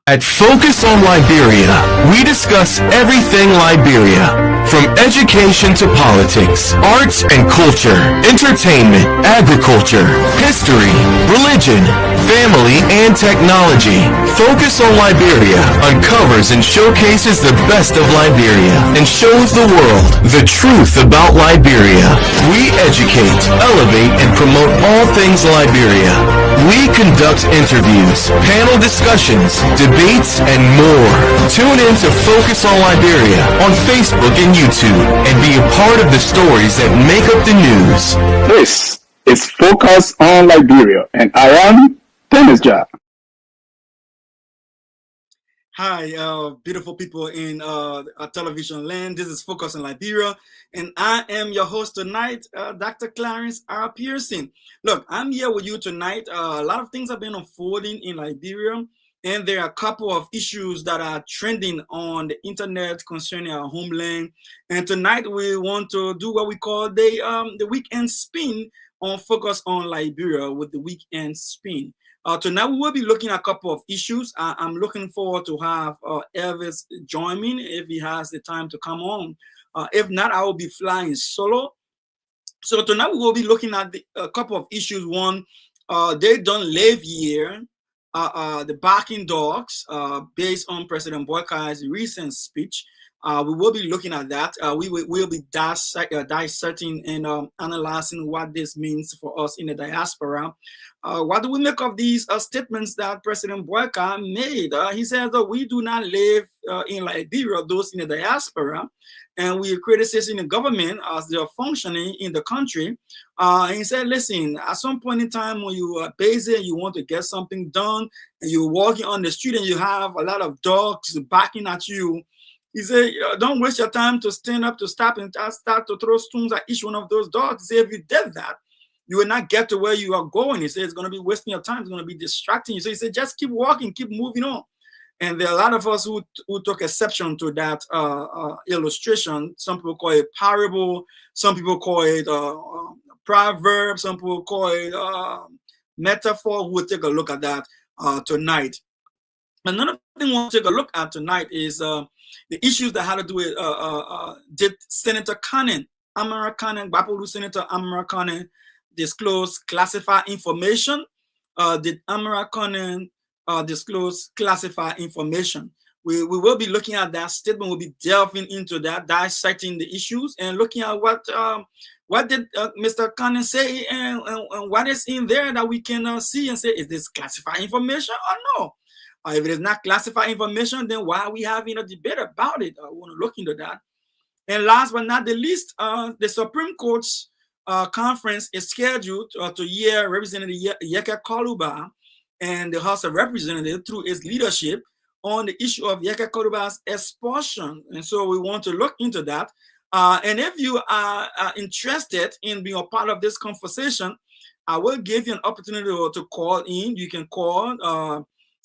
At Focus on Liberia, we discuss everything Liberia, from education to politics, arts and culture, entertainment, agriculture, history, religion, family, and technology. Focus on Liberia uncovers and showcases the best of Liberia and shows the world the truth about Liberia. We educate, elevate, and promote all things Liberia. We conduct interviews, panel discussions, debates, and more. Tune in to Focus on Liberia on Facebook and YouTube and be a part of the stories that make up the news. This is Focus on Liberia, and I am Dennis Ja. Hi, beautiful people in television land. This is Focus on Liberia, and I am your host tonight, Dr. Clarence R. Pearson. Look, I'm here with you tonight. A lot of things have been unfolding in Liberia, and there are a couple of issues that are trending on the internet concerning our homeland. And tonight we want to do what we call the weekend spin on Focus on Liberia with the weekend spin. Tonight we will be looking at a couple of issues. I'm looking forward to have Elvis join me if he has the time to come on. If not, I will be flying solo. So tonight we will be looking at a couple of issues. One, they don't live here. The barking dogs, based on President Boakai's recent speech. We will be looking at that. We will be dissecting and analyzing what this means for us in the diaspora. What do we make of these statements that President Boakai made? He said that we do not live in Liberia, those in the diaspora, and we are criticizing the government as they are functioning in the country. He said, listen, at some point in time when you are busy and you want to get something done, and you're walking on the street and you have a lot of dogs barking at you, he said, don't waste your time to stand up, to stop, and start to throw stones at each one of those dogs. He said, if you did that, you will not get to where you are going. He said, it's going to be wasting your time. It's going to be distracting you. So he said, just keep walking, keep moving on. And there are a lot of us who took exception to that illustration. Some people call it parable. Some people call it proverb. Some people call it metaphor. We'll take a look at that tonight. Another thing we'll take a look at tonight is the issues that had to do with did Senator Konneh, Senator Konneh, disclose classified information? Did Konneh disclose classified information? We will be looking at that statement. We'll be delving into that, dissecting the issues, and looking at what did Mr. Konneh say, and what is in there that we can see and say, is this classified information or no? If it is not classified information, then why are we having a debate about it? I want to look into that. And last but not the least, the Supreme Court's conference is scheduled to hear Representative Yeke Koluba and the House of Representatives through its leadership on the issue of Yeke Koluba's expulsion. And so we want to look into that. And if you are interested in being a part of this conversation, I will give you an opportunity to call in. You can call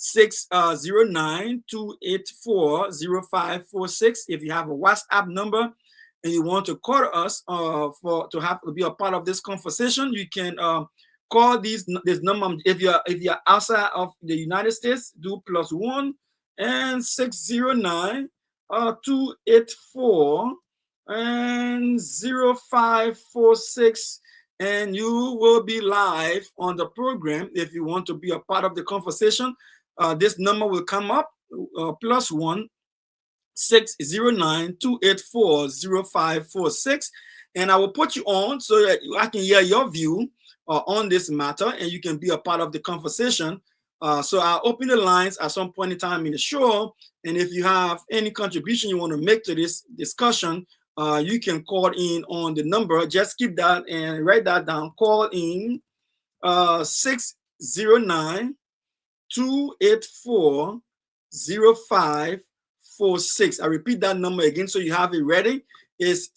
609-284-0546 if you have a WhatsApp number and you want to call us to be a part of this conversation. You can call this number. If you're outside of the United States, do +1 and 609-284-0546, and you will be live on the program if you want to be a part of the conversation. This number will come up, +1 609-284-0546, and I will put you on so that I can hear your view on this matter, and you can be a part of the conversation. So I'll open the lines at some point in time in the show, and if you have any contribution you want to make to this discussion, you can call in on the number. Just keep that and write that down. Call in 609-284-0546. I repeat that number again so you have it ready. It's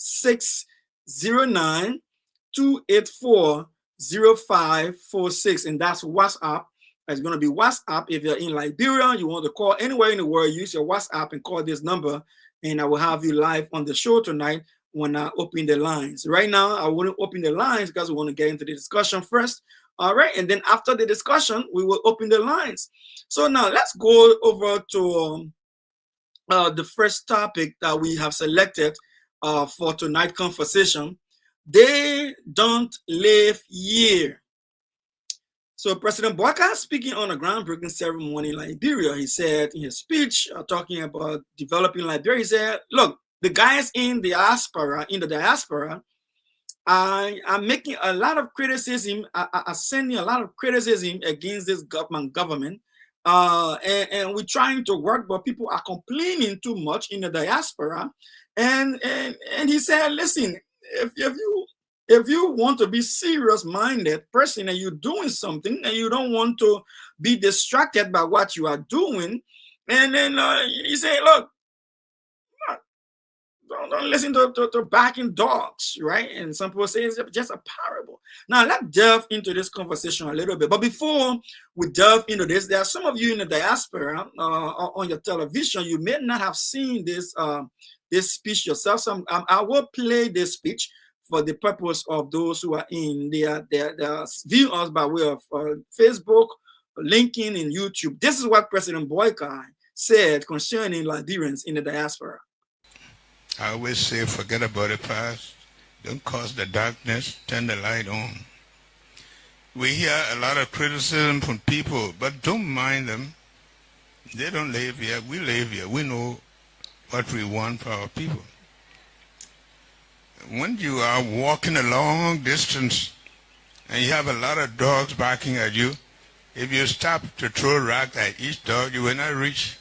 609-284-0546, and that's WhatsApp. It's going to be WhatsApp. If you're in Liberia, you want to call anywhere in the world, use your WhatsApp and call this number, and I will have you live on the show tonight when I open the lines. Right now, I wouldn't open the lines because we want to get into the discussion first. All right, and then after the discussion, we will open the lines. So now let's go over to the first topic that we have selected for tonight's conversation. They don't live here. So President Boakai, speaking on a groundbreaking ceremony in Liberia, he said in his speech, talking about developing Liberia, he said, look, the guys in the diaspora, I'm making a lot of criticism, I'm sending a lot of criticism against this government, and we're trying to work, but people are complaining too much in the diaspora. And he said, listen, if you want to be serious-minded person and you're doing something and you don't want to be distracted by what you are doing, and then he said, look, don't listen to backing dogs, right? And some people say it's just a parable. Now, let's delve into this conversation a little bit. But before we delve into this, there are some of you in the diaspora on your television. You may not have seen this this speech yourself. So I will play this speech for the purpose of those who are in their view us by way of Facebook, LinkedIn, and YouTube. This is what President Boakai said concerning Liberians in the diaspora. I always say, forget about the past. Don't cause the darkness. Turn the light on. We hear a lot of criticism from people, but don't mind them. They don't live here. We live here. We know what we want for our people. When you are walking a long distance and you have a lot of dogs barking at you, if you stop to throw a rock at each dog, you will not reach.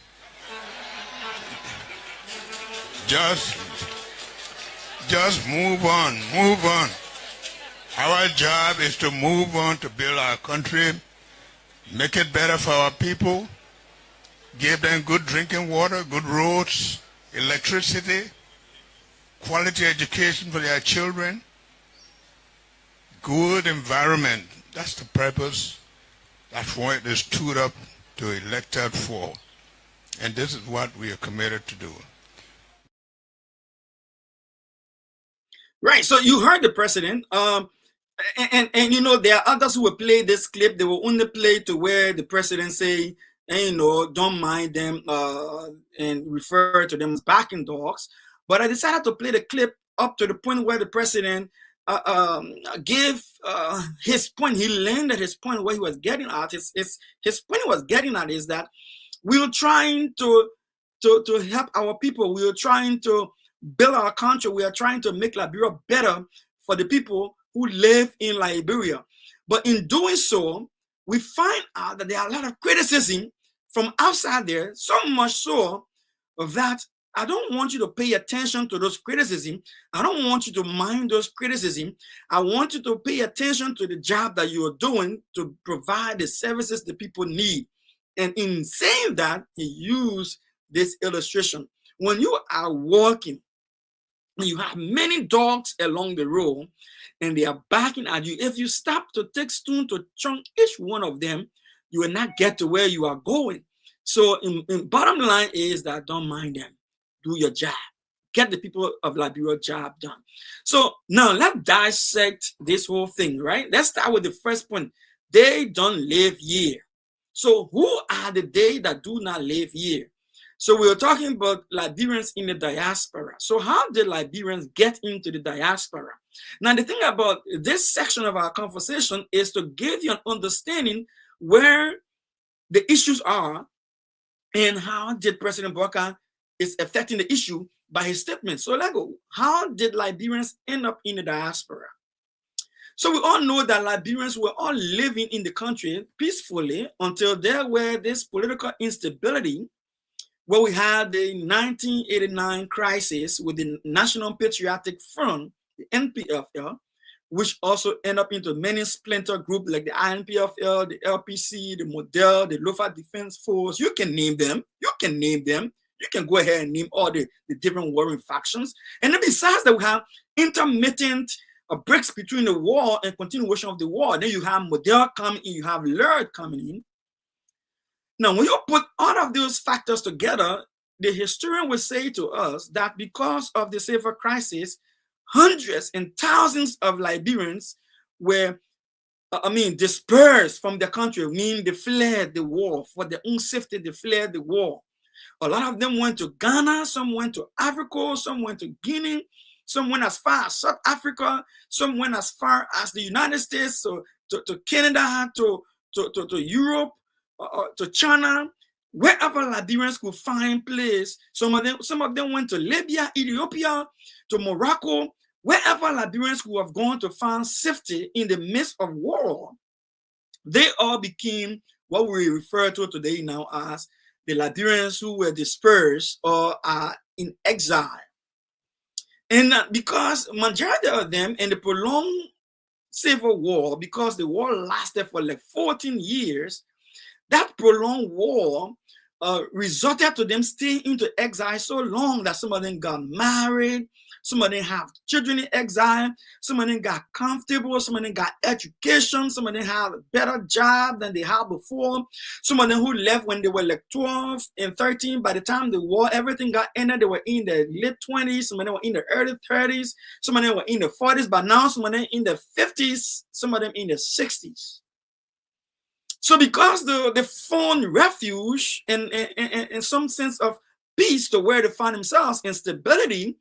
Just move on, move on. Our job is to move on to build our country, make it better for our people, give them good drinking water, good roads, electricity, quality education for their children, good environment. That's the purpose. That's why it is stood up to elected for. And this is what we are committed to do. Right. So you heard the president. And you know, there are others who will play this clip. They will only play to where the president say, you know, don't mind them and refer to them as backing dogs. But I decided to play the clip up to the point where the president gave his point. He landed his point where he was getting at. His point he was getting at is that we were trying to help our people. We were trying to build our country. We are trying to make Liberia better for the people who live in Liberia. But in doing so, we find out that there are a lot of criticism from outside there, so much so that I don't want you to pay attention to those criticism. I don't want you to mind those criticism. I want you to pay attention to the job that you are doing to provide the services the people need. And in saying that, he used this illustration. When you are walking, you have many dogs along the road and they are barking at you. If you stop to take stone to chunk each one of them, you will not get to where you are going. So in bottom line is that don't mind them. Do your job. Get the people of Liberia job done. So now let's dissect this whole thing, right? Let's start with the first point. They don't live here. So who are the they that do not live here? So we were talking about Liberians in the diaspora. So how did Liberians get into the diaspora? Now, the thing about this section of our conversation is to give you an understanding where the issues are and how did President Boakai is affecting the issue by his statement. So let's go. How did Liberians end up in the diaspora? So we all know that Liberians were all living in the country peacefully until there were this political instability where we had the 1989 crisis with the National Patriotic Front, the NPFL, which also ended up into many splinter groups like the INPFL, the LPC, the Model, the Lofa Defense Force. You can name them. You can name them. You can go ahead and name all the different warring factions. And then besides that, we have intermittent breaks between the war and continuation of the war. Then you have Model coming in, you have Lerd coming in. Now, when you put all of those factors together, the historian will say to us that because of the civil crisis, hundreds and thousands of Liberians were dispersed from the country, meaning they fled the war. For their own safety, they fled the war. A lot of them went to Ghana, some went to Africa, some went to Guinea, some went as far as South Africa, some went as far as the United States, so to Canada, to Europe, to China, wherever Liberians could find place. Some of them went to Libya, Ethiopia, to Morocco, wherever Liberians who have gone to find safety in the midst of war. They all became what we refer to today now as the Liberians who were dispersed or are in exile. And because majority of them in the prolonged civil war, because the war lasted for like 14 years, that prolonged war resulted to them staying into exile so long that some of them got married, some of them have children in exile, some of them got comfortable, some of them got education, some of them have a better job than they had before. Some of them who left when they were like 12 and 13, by the time the war, everything got ended, they were in the late 20s, some of them were in the early 30s, some of them were in the 40s, but now some of them in the 50s, some of them in the 60s. So because they found refuge and some sense of peace to where they find themselves in stability,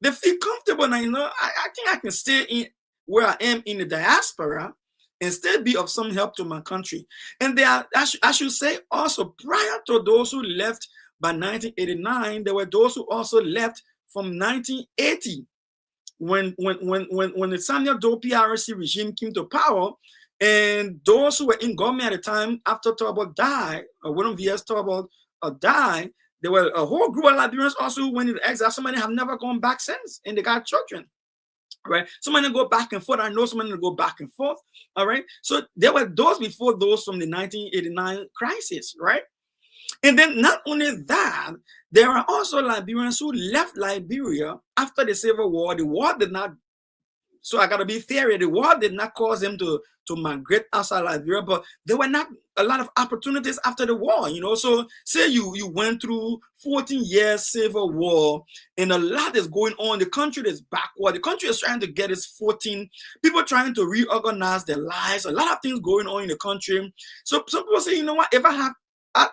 they feel comfortable now. I think I can stay in where I am in the diaspora and still be of some help to my country. And there are, I should say also, prior to those who left by 1989, there were those who also left from 1980 when the Samuel Doe PRC regime came to power. And those who were in government at the time, after Turbo died, or William V.S. Turbo died, there were a whole group of Liberians also who went into exile. Some of them have never gone back since, and they got children, right? Some of them go back and forth. I know some of them go back and forth, all right? So there were those before those from the 1989 crisis, right? And then not only that, there are also Liberians who left Liberia after the Civil War. The war did not, so I got to be fair, the war did not cause them to migrate outside Liberia, but there were not a lot of opportunities after the war, So say you went through 14 years civil war and a lot is going on. The country is backward. The country is trying to get its footing. People trying to reorganize their lives. A lot of things going on in the country. So some people say, you know what, if I have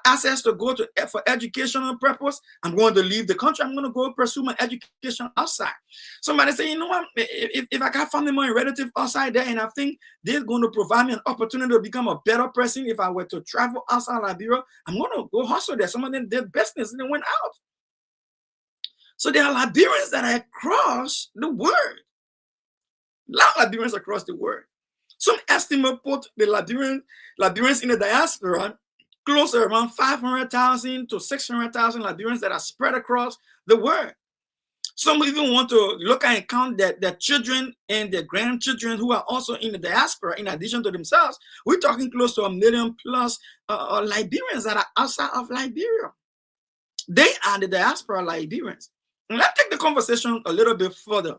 access to go to for educational purpose, I'm going to leave the country. I'm going to go pursue my education outside. Somebody say, you know what, if I got family and relative outside there and I think they're going to provide me an opportunity to become a better person if I were to travel outside Liberia, I'm going to go hustle there. Some of them did business and they went out. So there are Liberians that are across the world. A lot of Liberians across the world. Some estimate put the Liberians in the diaspora close to around 500,000 to 600,000 Liberians that are spread across the world. Some even want to look and count their children and their grandchildren who are also in the diaspora in addition to themselves. We're talking close to 1 million plus Liberians that are outside of Liberia. They are the diaspora Liberians. And let's take the conversation a little bit further.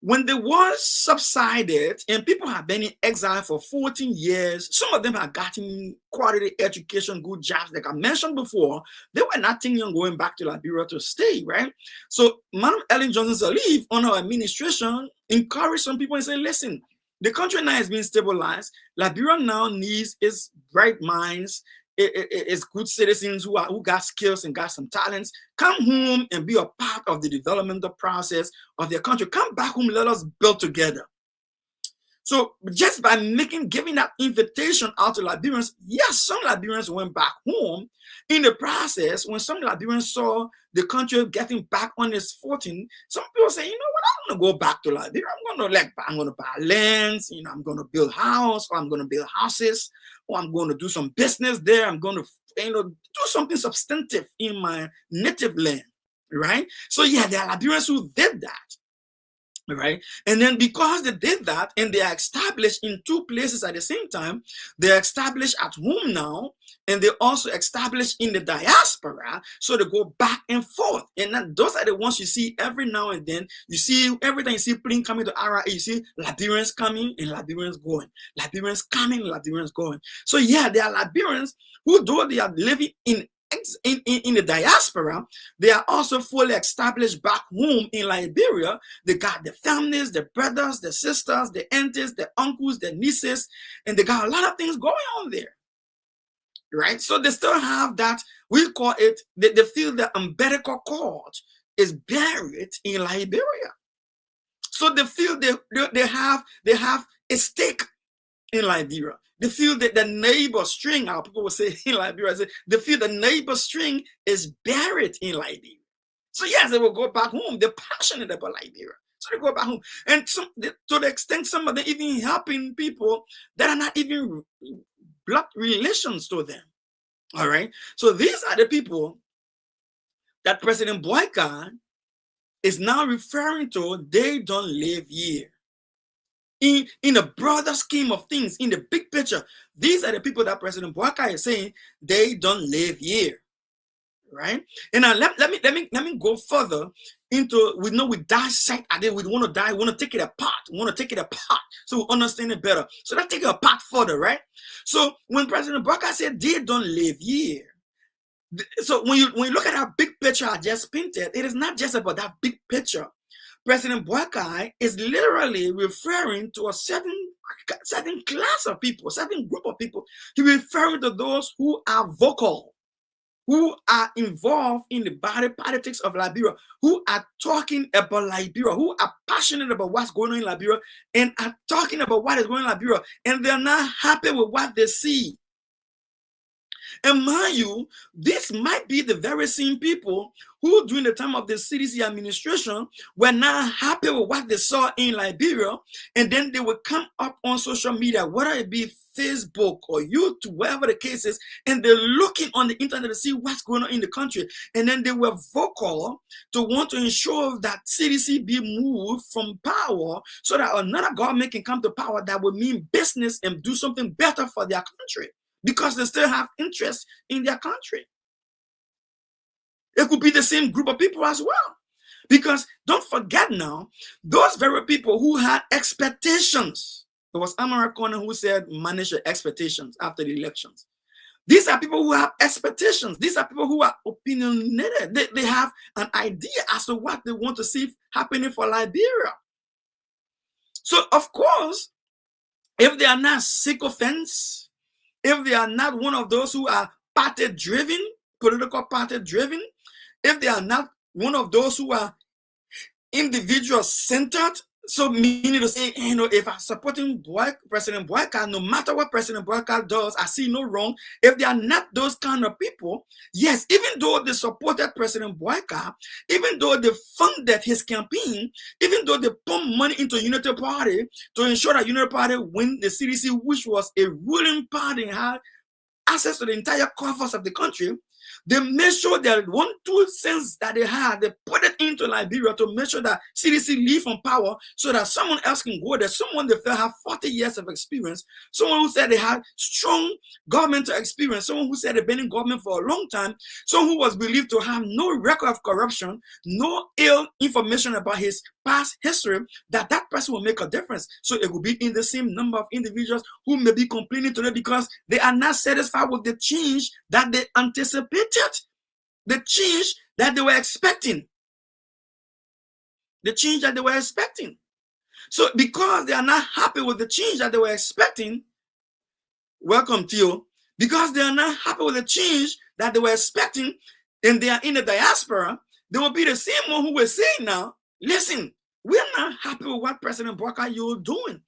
When the war subsided and people have been in exile for 14 years, some of them have gotten quality education, good jobs. Like I mentioned before, they were not thinking of going back to Liberia to stay, right? So Madam Ellen Johnson Sirleaf, on her administration, encouraged some people and said, listen, the country now is being stabilized. Liberia now needs its bright minds, it's good citizens who got skills and got some talents. Come home and be a part of the developmental process of their country. Come back home, let us build together. So just by giving that invitation out to Liberians, yes, some Liberians went back home. In the process, when some Liberians saw the country getting back on its footing, some people say, you know what, I'm going to go back to Liberia. I'm going to buy lands, I'm going to build house, or I'm going to build houses, or I'm going to do some business there. I'm going to, do something substantive in my native land, right? So yeah, there are Liberians who did that. Right. And then because they did that and they are established in two places at the same time, they're established at home now and they also established in the diaspora. So they go back and forth. And those are the ones you see every now and then. You see every time you see plane coming to RA, you see Liberians coming and Liberians going. Liberians coming, Liberians going. So yeah, there are Liberians who, though they are living in in the diaspora, they are also fully established back home in Liberia. They got the families, the brothers, the sisters, the aunties, the uncles, the nieces, and they got a lot of things going on there. Right? So they still have that, we call it, they feel the umbilical cord is buried in Liberia. So they feel they have a stake in Liberia. They feel that the neighbor string, our people will say in Liberia, they feel the neighbor string is buried in Liberia. So yes, they will go back home. They're passionate about Liberia. So they go back home. And to the extent some of them even helping people that are not even blood relations to them. All right. So these are the people that President Boakai is now referring to. They don't live here. In a broader scheme of things, in the big picture, these are the people that President Boakai is saying they don't live here. Right? And now let me go further into, we dissect, we want to take it apart, so we understand it better. So let's take it apart further, right? So when President Boakai said they don't live here, so when you look at that big picture I just painted, it is not just about that big picture. President Boakai is literally referring to a certain class of people, certain group of people. He's referring to those who are vocal, who are involved in the body politics of Liberia, who are talking about Liberia, who are passionate about what's going on in Liberia, and are talking about what is going on in Liberia, and they're not happy with what they see. And mind you, this might be the very same people who, during the time of the CDC administration, were not happy with what they saw in Liberia, and then they would come up on social media, whether it be Facebook or YouTube, whatever the case is, and they're looking on the internet to see what's going on in the country. And then they were vocal to want to ensure that CDC be moved from power so that another government can come to power that would mean business and do something better for their country, because they still have interest in their country. It could be the same group of people as well. Because don't forget now, those very people who had expectations, it was Konneh who said, manage your expectations after the elections. These are people who have expectations. These are people who are opinionated. They have an idea as to what they want to see happening for Liberia. So, of course, if they are not sycophants, if they are not one of those who are party-driven, political party-driven, if they are not one of those who are individual-centered, so meaning to say, if I'm supporting President Boakai, no matter what President Boakai does, I see no wrong. If they are not those kind of people, yes, even though they supported President Boakai, even though they funded his campaign, even though they pumped money into Unity Party to ensure that Unity Party win the CDC, which was a ruling party and had access to the entire coffers of the country, they made sure that 1-2 cents that they had, they put it into Liberia to make sure that CDC leave from power so that someone else can go there. Someone they felt have 40 years of experience. Someone who said they had strong governmental experience. Someone who said they've been in government for a long time. Someone who was believed to have no record of corruption, no ill information about his past history, that person will make a difference. So it will be in the same number of individuals who may be complaining today because they are not satisfied with the change that they anticipated, the change that they were expecting. The change that they were expecting. So because they are not happy with the change that they were expecting, welcome Theo, because they are not happy with the change that they were expecting, and they are in the diaspora, they will be the same one who will say now, listen, we're not happy with what President Boakai you're doing.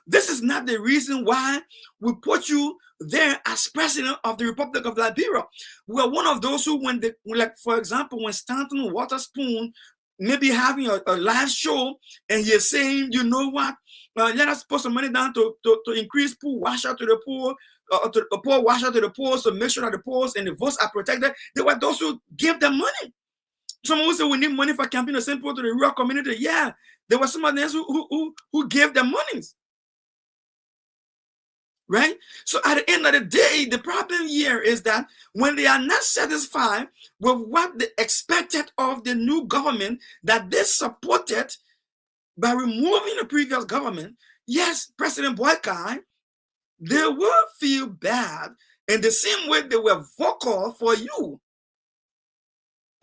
This is not the reason why we put you there as president of the Republic of Liberia. We are one of those who, when they, like for example, when Stanton Waterspoon maybe having a live show and he's saying, you know what, let us put some money down to increase poor washer to the poor, to the poor washer to the poor, so make sure that the poor and the votes are protected. They were those who give them money. Someone who said we need money for campaign to send people to the rural community. Yeah, there were some of them who gave them monies. Right? So at the end of the day, the problem here is that when they are not satisfied with what they expected of the new government that they supported by removing the previous government, yes, President Boakai, they will feel bad in the same way they were vocal for you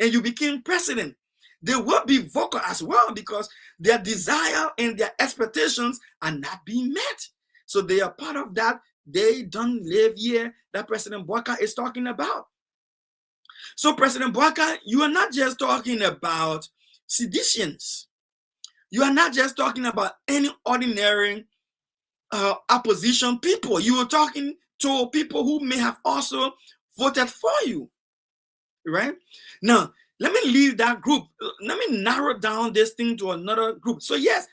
and you became president, they will be vocal as well because their desire and their expectations are not being met. So they are part of that. They don't live here that President Boakai is talking about. So President Boakai, you are not just talking about seditions. You are not just talking about any ordinary opposition people. You are talking to people who may have also voted for you, right? Now, let me leave that group. Let me narrow down this thing to another group. So yes,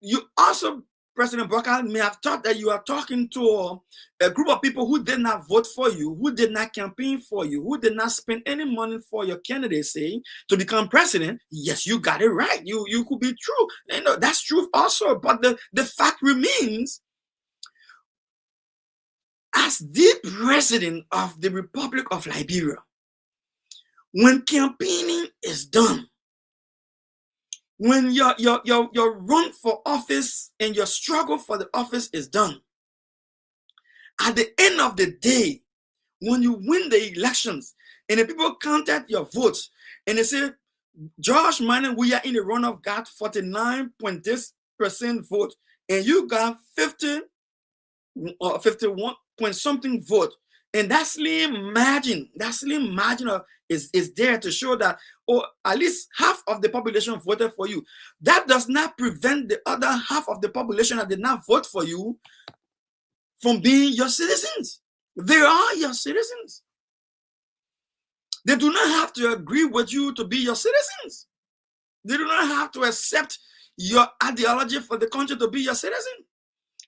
you also, President Boakai, may have thought that you are talking to a group of people who did not vote for you, who did not campaign for you, who did not spend any money for your candidacy to become president. Yes, you got it right. You could be true. You know, that's true also. But the fact remains, as the president of the Republic of Liberia, when campaigning is done, when your run for office and your struggle for the office is done, at the end of the day, when you win the elections and the people counted your votes and they say, Josh Manning, we are in the runoff, got 49% vote, and you got 50 or 51 point something vote, and that slim margin is there to show that, or at least half of the population voted for you. That does not prevent the other half of the population that did not vote for you from being your citizens. They are your citizens. They do not have to agree with you to be your citizens. They do not have to accept your ideology for the country to be your citizen.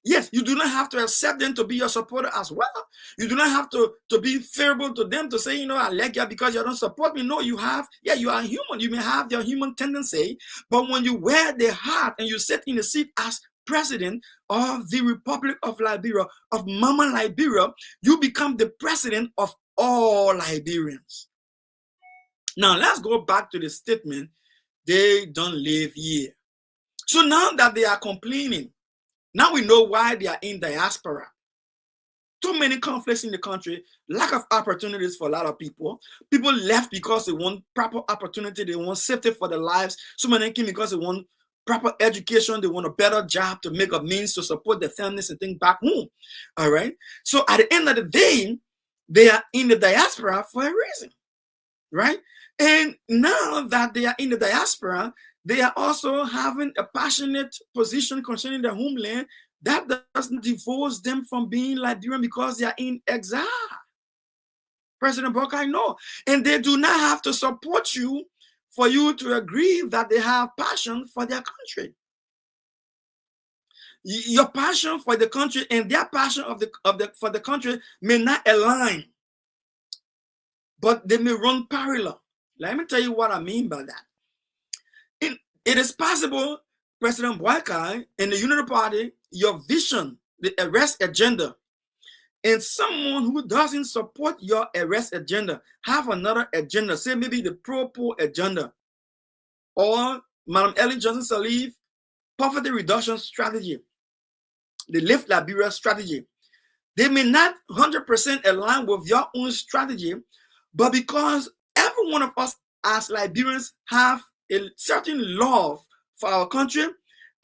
Yes, you do not have to accept them to be your supporter as well. You do not have to be favorable to them to say, you know, I like you because you don't support me. No, you have, yeah, you are human. You may have your human tendency, but when you wear the hat and you sit in the seat as president of the Republic of Liberia, of Mama Liberia, you become the president of all Liberians. Now, let's go back to the statement, they don't live here. So now that they are complaining, now we know why they are in diaspora. Too many conflicts in the country, lack of opportunities for a lot of people. People left because they want proper opportunity, they want safety for their lives. Some of them came because they want proper education, they want a better job to make a means to support their families and things back home. All right. So at the end of the day, they are in the diaspora for a reason, right? And now that they are in the diaspora, they are also having a passionate position concerning their homeland that doesn't divorce them from being Liberian because they are in exile. President Boakai, no. And they do not have to support you for you to agree that they have passion for their country. Your passion for the country and their passion for the country may not align, but they may run parallel. Let me tell you what I mean by that. It is possible, President Boakai, and the Unity Party, your vision, the arrest agenda, and someone who doesn't support your arrest agenda have another agenda, say maybe the pro-poor agenda, or Madam Ellen Johnson Sirleaf poverty reduction strategy, the Lift Liberia strategy. They may not 100% align with your own strategy, but because every one of us as Liberians have a certain love for our country,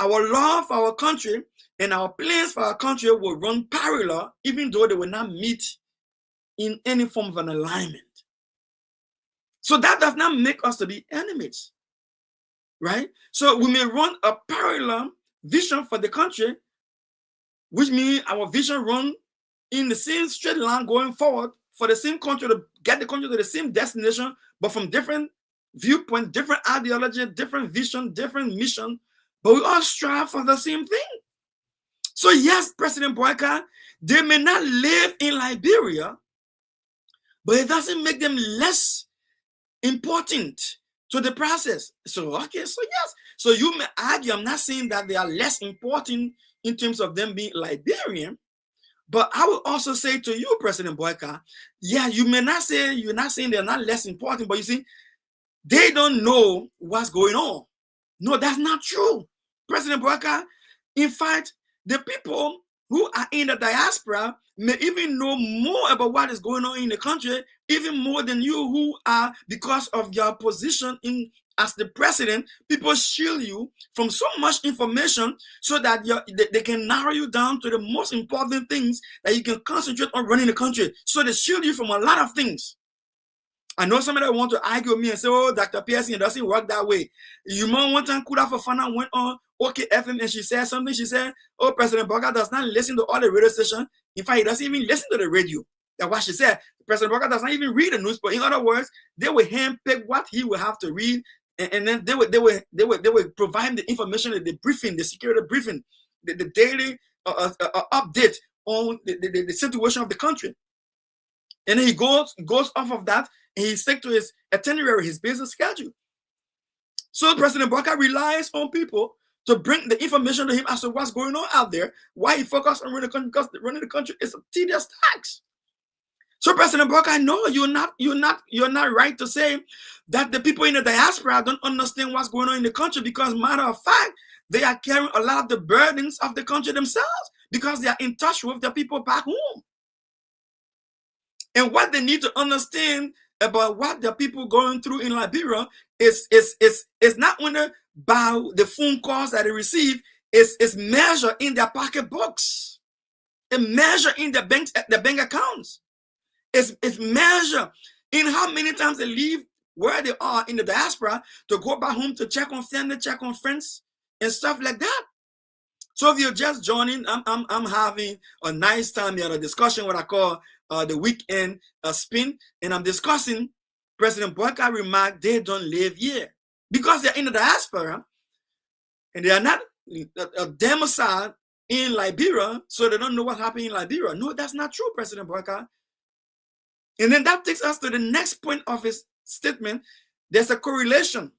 our love for our country and our plans for our country will run parallel, even though they will not meet in any form of an alignment. So that does not make us to be enemies, right? So we may run a parallel vision for the country, which means our vision run in the same straight line going forward for the same country to get the country to the same destination, but from different viewpoint, different ideology, different vision, different mission, but we all strive for the same thing. So yes, President Boakai, they may not live in Liberia, but it doesn't make them less important to the process. So, okay, so yes. So you may argue, I'm not saying that they are less important in terms of them being Liberian, but I will also say to you, President Boakai, yeah, you may not say, you're not saying they're not less important, but you see, they don't know what's going on. No, that's not true. President Boakai, in fact, the people who are in the diaspora may even know more about what is going on in the country, even more than you who are, because of your position in as the president, people shield you from so much information so that they can narrow you down to the most important things that you can concentrate on running the country. So they shield you from a lot of things. I know somebody want to argue with me and say, oh, Dr. Pearson, it doesn't work that way. You know, one time Kuda Fofana went on OK FM and she said something. She said, oh, President Boakai does not listen to all the radio stations. In fact, he doesn't even listen to the radio. That's what she said. President Boakai does not even read the newspaper. In other words, they will handpick what he will have to read, and then they would provide him the information, the briefing, the security briefing, the daily update on the situation of the country. And then he goes off of that, and he sticks to his itinerary, his business schedule. So President Boakai relies on people to bring the information to him as to what's going on out there. Why he focused on running the country? Because running the country is a tedious task. So President Boakai, no, you're not right to say that the people in the diaspora don't understand what's going on in the country, because matter of fact, they are carrying a lot of the burdens of the country themselves because they are in touch with the people back home. And what they need to understand about what the people going through in Liberia is not only by the phone calls that they receive, it's measured in their pocketbooks, it's measured in the bank accounts. It's measured in how many times they leave where they are in the diaspora to go back home to check on family, check on friends, and stuff like that. So if you're just joining, I'm having a nice time here, a discussion, what I call the weekend spin, and I'm discussing President Boakai remarked they don't live here because they're in the diaspora and they are not domiciled in Liberia, so they don't know what happened in Liberia. No, that's not true, President Boakai. And then that takes us to the next point of his statement. There's a correlation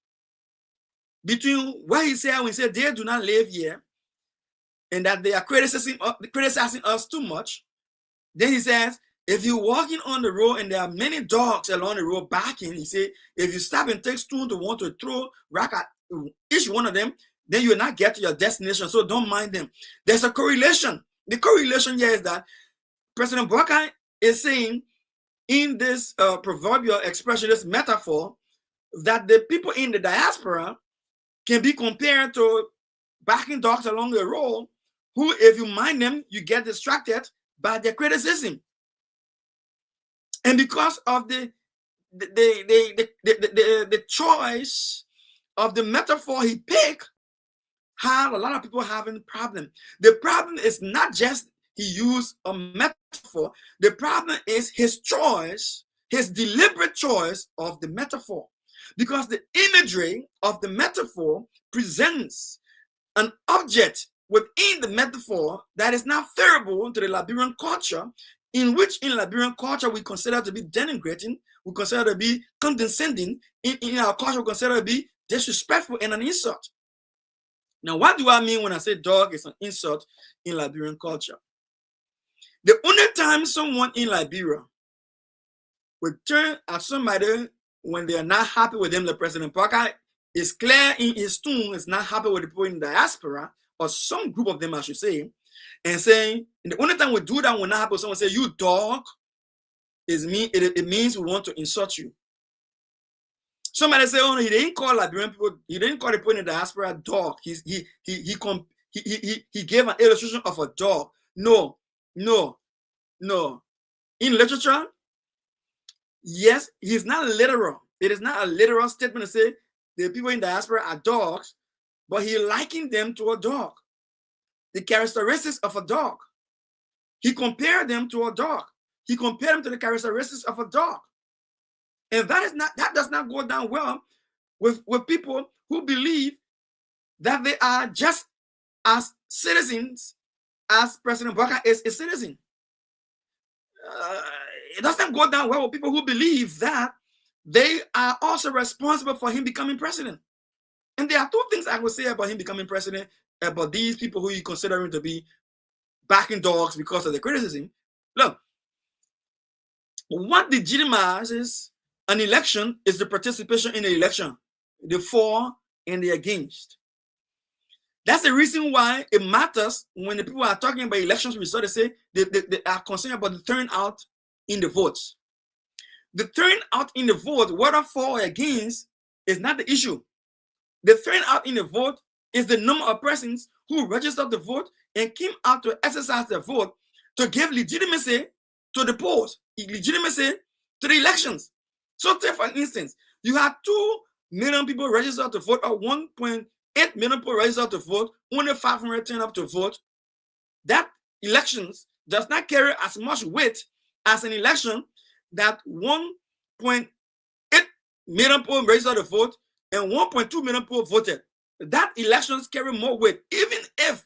between what he said when he said they do not live here and that they are criticizing us too much. Then he says, if you're walking on the road and there are many dogs along the road barking, he said, if you stop and take stone to want to throw rock at each one of them, then you will not get to your destination. So don't mind them. There's a correlation. The correlation here is that President Boakai is saying in this proverbial expression, this metaphor, that the people in the diaspora can be compared to barking dogs along the road who, if you mind them, you get distracted by their criticism. And because of the choice of the metaphor he picked, had a lot of people having a problem. The problem is not just he used a metaphor. The problem is his choice, his deliberate choice of the metaphor. Because the imagery of the metaphor presents an object within the metaphor that is not favorable to the Liberian culture, in which in Liberian culture we consider to be denigrating, we consider to be condescending, in our culture we consider to be disrespectful and an insult. Now, what do I mean when I say dog is an insult in Liberian culture? The only time someone in Liberia would turn at somebody when they are not happy with them, the President Boakai is clear in his tone, is not happy with the people in the diaspora, or some group of them, I should say, and saying, and the only time we do that when not happy with someone say, you dog, it means we want to insult you. Somebody say, oh no, he didn't call Liberian people, he didn't call the people in the diaspora dog. He gave an illustration of a dog. No. In literature, yes, he's not literal. It is not a literal statement to say the people in the diaspora are dogs, but he likened them to a dog. The characteristics of a dog. He compared them to a dog. He compared them to the characteristics of a dog. And that does not go down well with people who believe that they are just as citizens as President Boakai is a citizen. It doesn't go down well with people who believe that they are also responsible for him becoming president. And there are two things I would say about him becoming president, about these people who you consider him to be backing dogs because of the criticism. Look, what legitimizes an election is the participation in the election, the for and the against. That's the reason why it matters when the people are talking about elections results. They say they are concerned about the turnout in the votes. The turnout in the vote, whether for or against, is not the issue. The turnout in the vote is the number of persons who registered the vote and came out to exercise their vote to give legitimacy to the polls, legitimacy to the elections. So, take for instance, you have 2 million people registered to vote, or 1.8 million people registered to vote, only 500 turn up to vote. That elections does not carry as much weight as an election that 1.8 million people registered to vote and 1.2 million people voted. That elections carry more weight, even if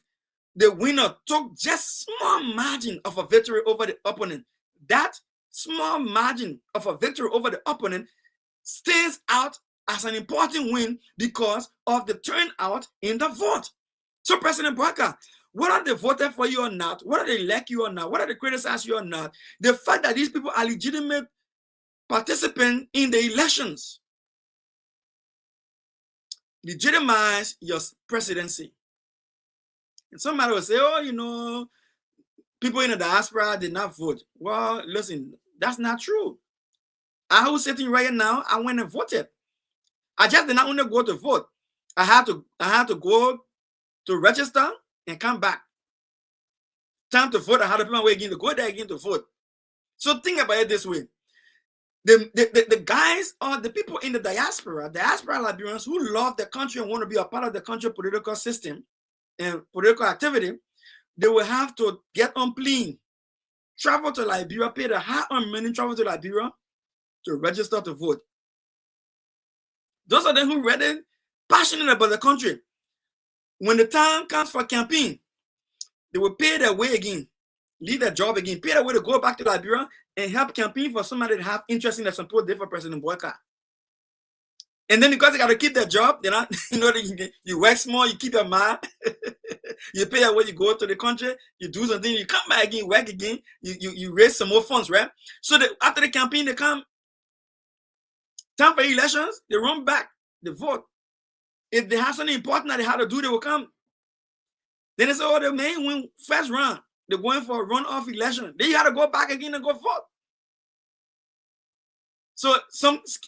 the winner took just small margin of a victory over the opponent. That small margin of a victory over the opponent stands out as an important win because of the turnout in the vote. So, President Boakai, whether they voted for you or not, whether they elect you or not, whether they criticize you or not, the fact that these people are legitimate participants in the elections legitimize your presidency. And somebody will say, oh, you know, people in the diaspora did not vote. Well, listen, that's not true. I was sitting right now, I went and voted. I just did not want to go to vote. I had to go to register and come back. Time to vote, I had to put my way again to go there again to vote. So think about it this way. The guys are the people in the diaspora Liberians who love the country and want to be a part of the country political system and political activity. They will have to get on plane, travel to Liberia, pay the hard-earned money, travel to Liberia to register to vote. Those are them who are really passionate about the country. When the time comes for campaign, they will pay their way again, leave their job again, pay their way to go back to Liberia and help campaign for somebody that have interest in the support there for President Boakai. And then because they got to keep their job, they're not, you know, you work small, you keep your mind, you pay your way, you go to the country, you do something, you come back again, work again, you raise some more funds, right? So after the campaign, they come, time for elections, they run back, they vote. If they have something important that they have to do, they will come. Then they say, oh, they may win first round. They're going for a runoff election. Then you got to go back again and go vote. So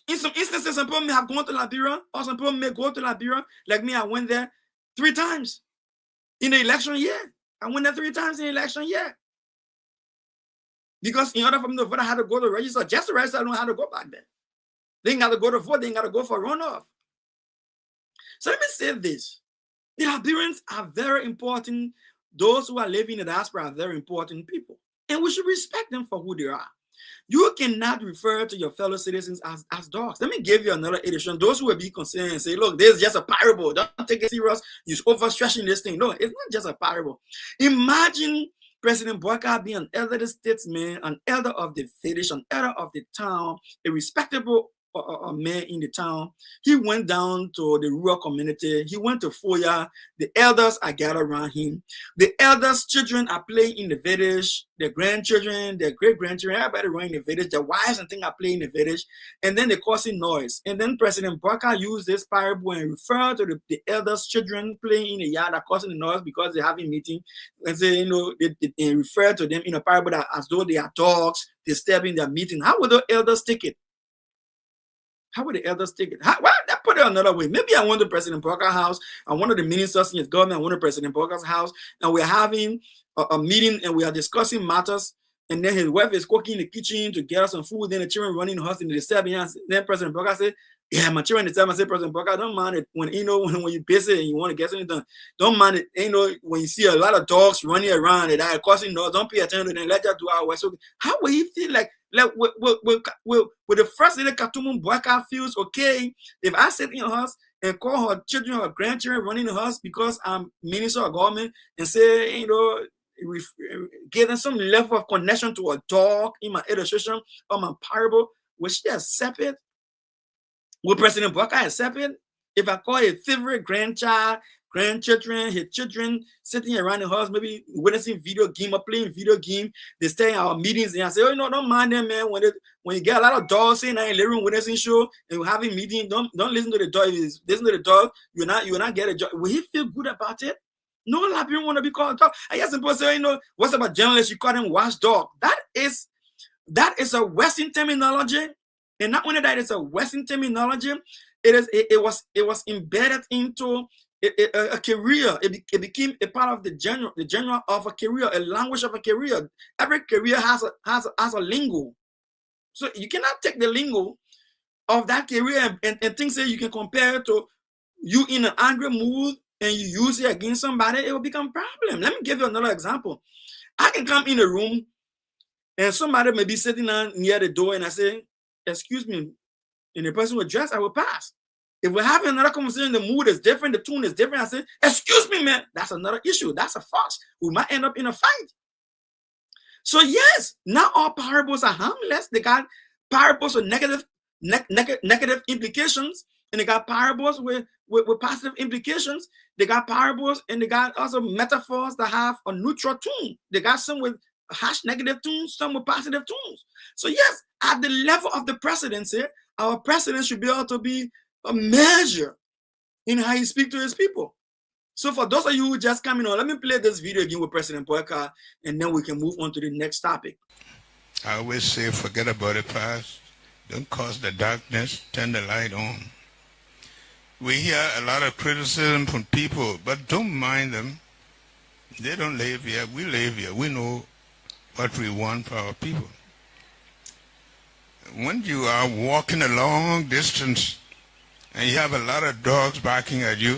in some instances, some people may have gone to Liberia, or some people may go to Liberia. Like me, I went there 3 times in the election year. I went there 3 times in the election year. Because in order for me to vote, I had to go to register. Just to register, I don't know how to go back there. They ain't got to go to vote. They ain't got to go for runoff. So let me say this. The Liberians are very important. Those who are living in the diaspora are very important people. And we should respect them for who they are. You cannot refer to your fellow citizens as dogs. Let me give you another edition. Those who will be concerned and say, look, this is just a parable. Don't take it serious. You're overstretching this thing. No, it's not just a parable. Imagine President Boakai being an elderly statesman, an elder of the village, an elder of the town, a respectable man in the town. He went down to the rural community. He went to Foya. The elders are gathered around him. The elders' children are playing in the village. Their grandchildren, their great-grandchildren, everybody running in the village. Their wives and things are playing in the village. And then they're causing noise. And then President Boakai used this parable and referred to the elders' children playing in the yard are causing the noise because they're having meeting. And say, you know, they refer to them in a parable that as though they are dogs disturbing their meeting. How would the elders take it? How would the elders take it? Well, that put it another way. Maybe I went to President Boakai's house. I went to the ministers in his government. I went to President Boakai's house, and we're having a meeting, and we are discussing matters. And then his wife is cooking in the kitchen to get us some food. Then the children running the house in the disturbance. Then President Boakai said, "Yeah, my children disturb." I said, "President Boakai, don't mind it when you know when you're busy and you want to get something done. Don't mind it. You know when you see a lot of dogs running around that are causing noise. Don't pay attention to them. Let that do our work." So how will he feel like? With the first lady Katumu Boakai feels okay if I sit in her house and call her children or grandchildren running the house because I'm minister of government and say, you know, give them some level of connection to a dog in my illustration or my parable. Will she accept it? Will President Boakai accept it? If I call a favorite grandchild, grandchildren, his children sitting around the house, maybe witnessing video game or playing video game. They stay in our meetings and I say, oh, don't mind them, man. When you get a lot of dogs sitting in the living room witnessing show and we're having meeting, don't listen to the dog. If you listen to the dog, you will not get a job. Will he feel good about it? No Liberian want to be called a dog. I guess people say, what's about journalists? You call them watchdog. That is a Western terminology. And not only that, it's a Western terminology. It was embedded into a career. It became a part of the genre of a career, a language of a career. Every career has a lingo. So you cannot take the lingo of that career and think that you can compare it to you in an angry mood and you use it against somebody. It will become a problem. Let me give you another example. I can come in a room and somebody may be sitting near the door and I say, excuse me, and the person will dress, I will pass. If we're having another conversation, the mood is different, the tune is different, I say, excuse me, man, that's another issue. That's a FOLS. We might end up in a fight. So yes, not all parables are harmless. They got parables with negative implications, and they got parables with positive implications. They got parables and they got also metaphors that have a neutral tune. They got some with harsh negative tunes, some with positive tunes. So yes, at the level of the presidency, our president should be able to be a measure in how he speaks to his people. So for those of you who just coming on, let me play this video again with President Boakai, and then we can move on to the next topic. I always say, forget about the past. Don't cause the darkness, turn the light on. We hear a lot of criticism from people, but don't mind them. They don't live here. We live here. We know what we want for our people. When you are walking a long distance and you have a lot of dogs barking at you,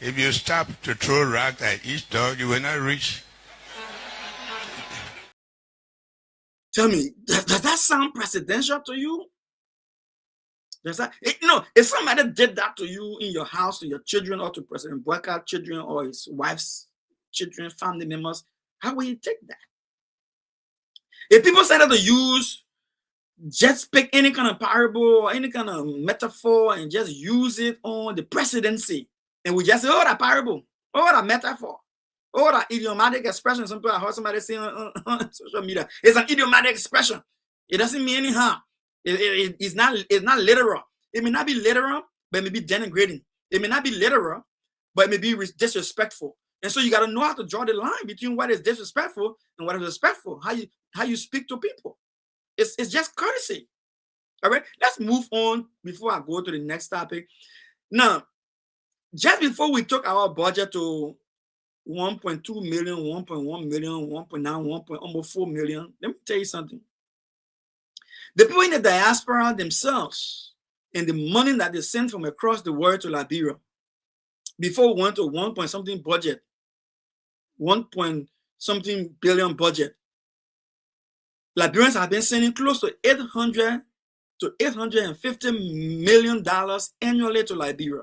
if you stop to throw rocks at each dog, you will not reach. Tell me, does that sound presidential to you? Does that? If somebody did that to you in your house, to your children, or to President Boakai children, or his wife's children, family members, how will you take that? If people started to use, just pick any kind of parable or any kind of metaphor and just use it on the presidency, and we just say, oh, that parable, oh, that metaphor, oh, that idiomatic expression. Some people, I heard somebody say on social media, it's an idiomatic expression. It doesn't mean any harm. It's not literal. It may not be literal, but it may be denigrating. It may not be literal, but it may be disrespectful. And so you got to know how to draw the line between what is disrespectful and what is respectful. How you speak to people. It's just courtesy. All right, let's move on before I go to the next topic. Now, just before we took our budget to 1.2 million, 1.1 million, 1.9, almost 4 million, let me tell you something. The people in the diaspora themselves and the money that they send from across the world to Liberia, before we went to 1-point-something budget, 1-point-something billion budget, Liberians have been sending close to $800 to $850 million annually to Liberia,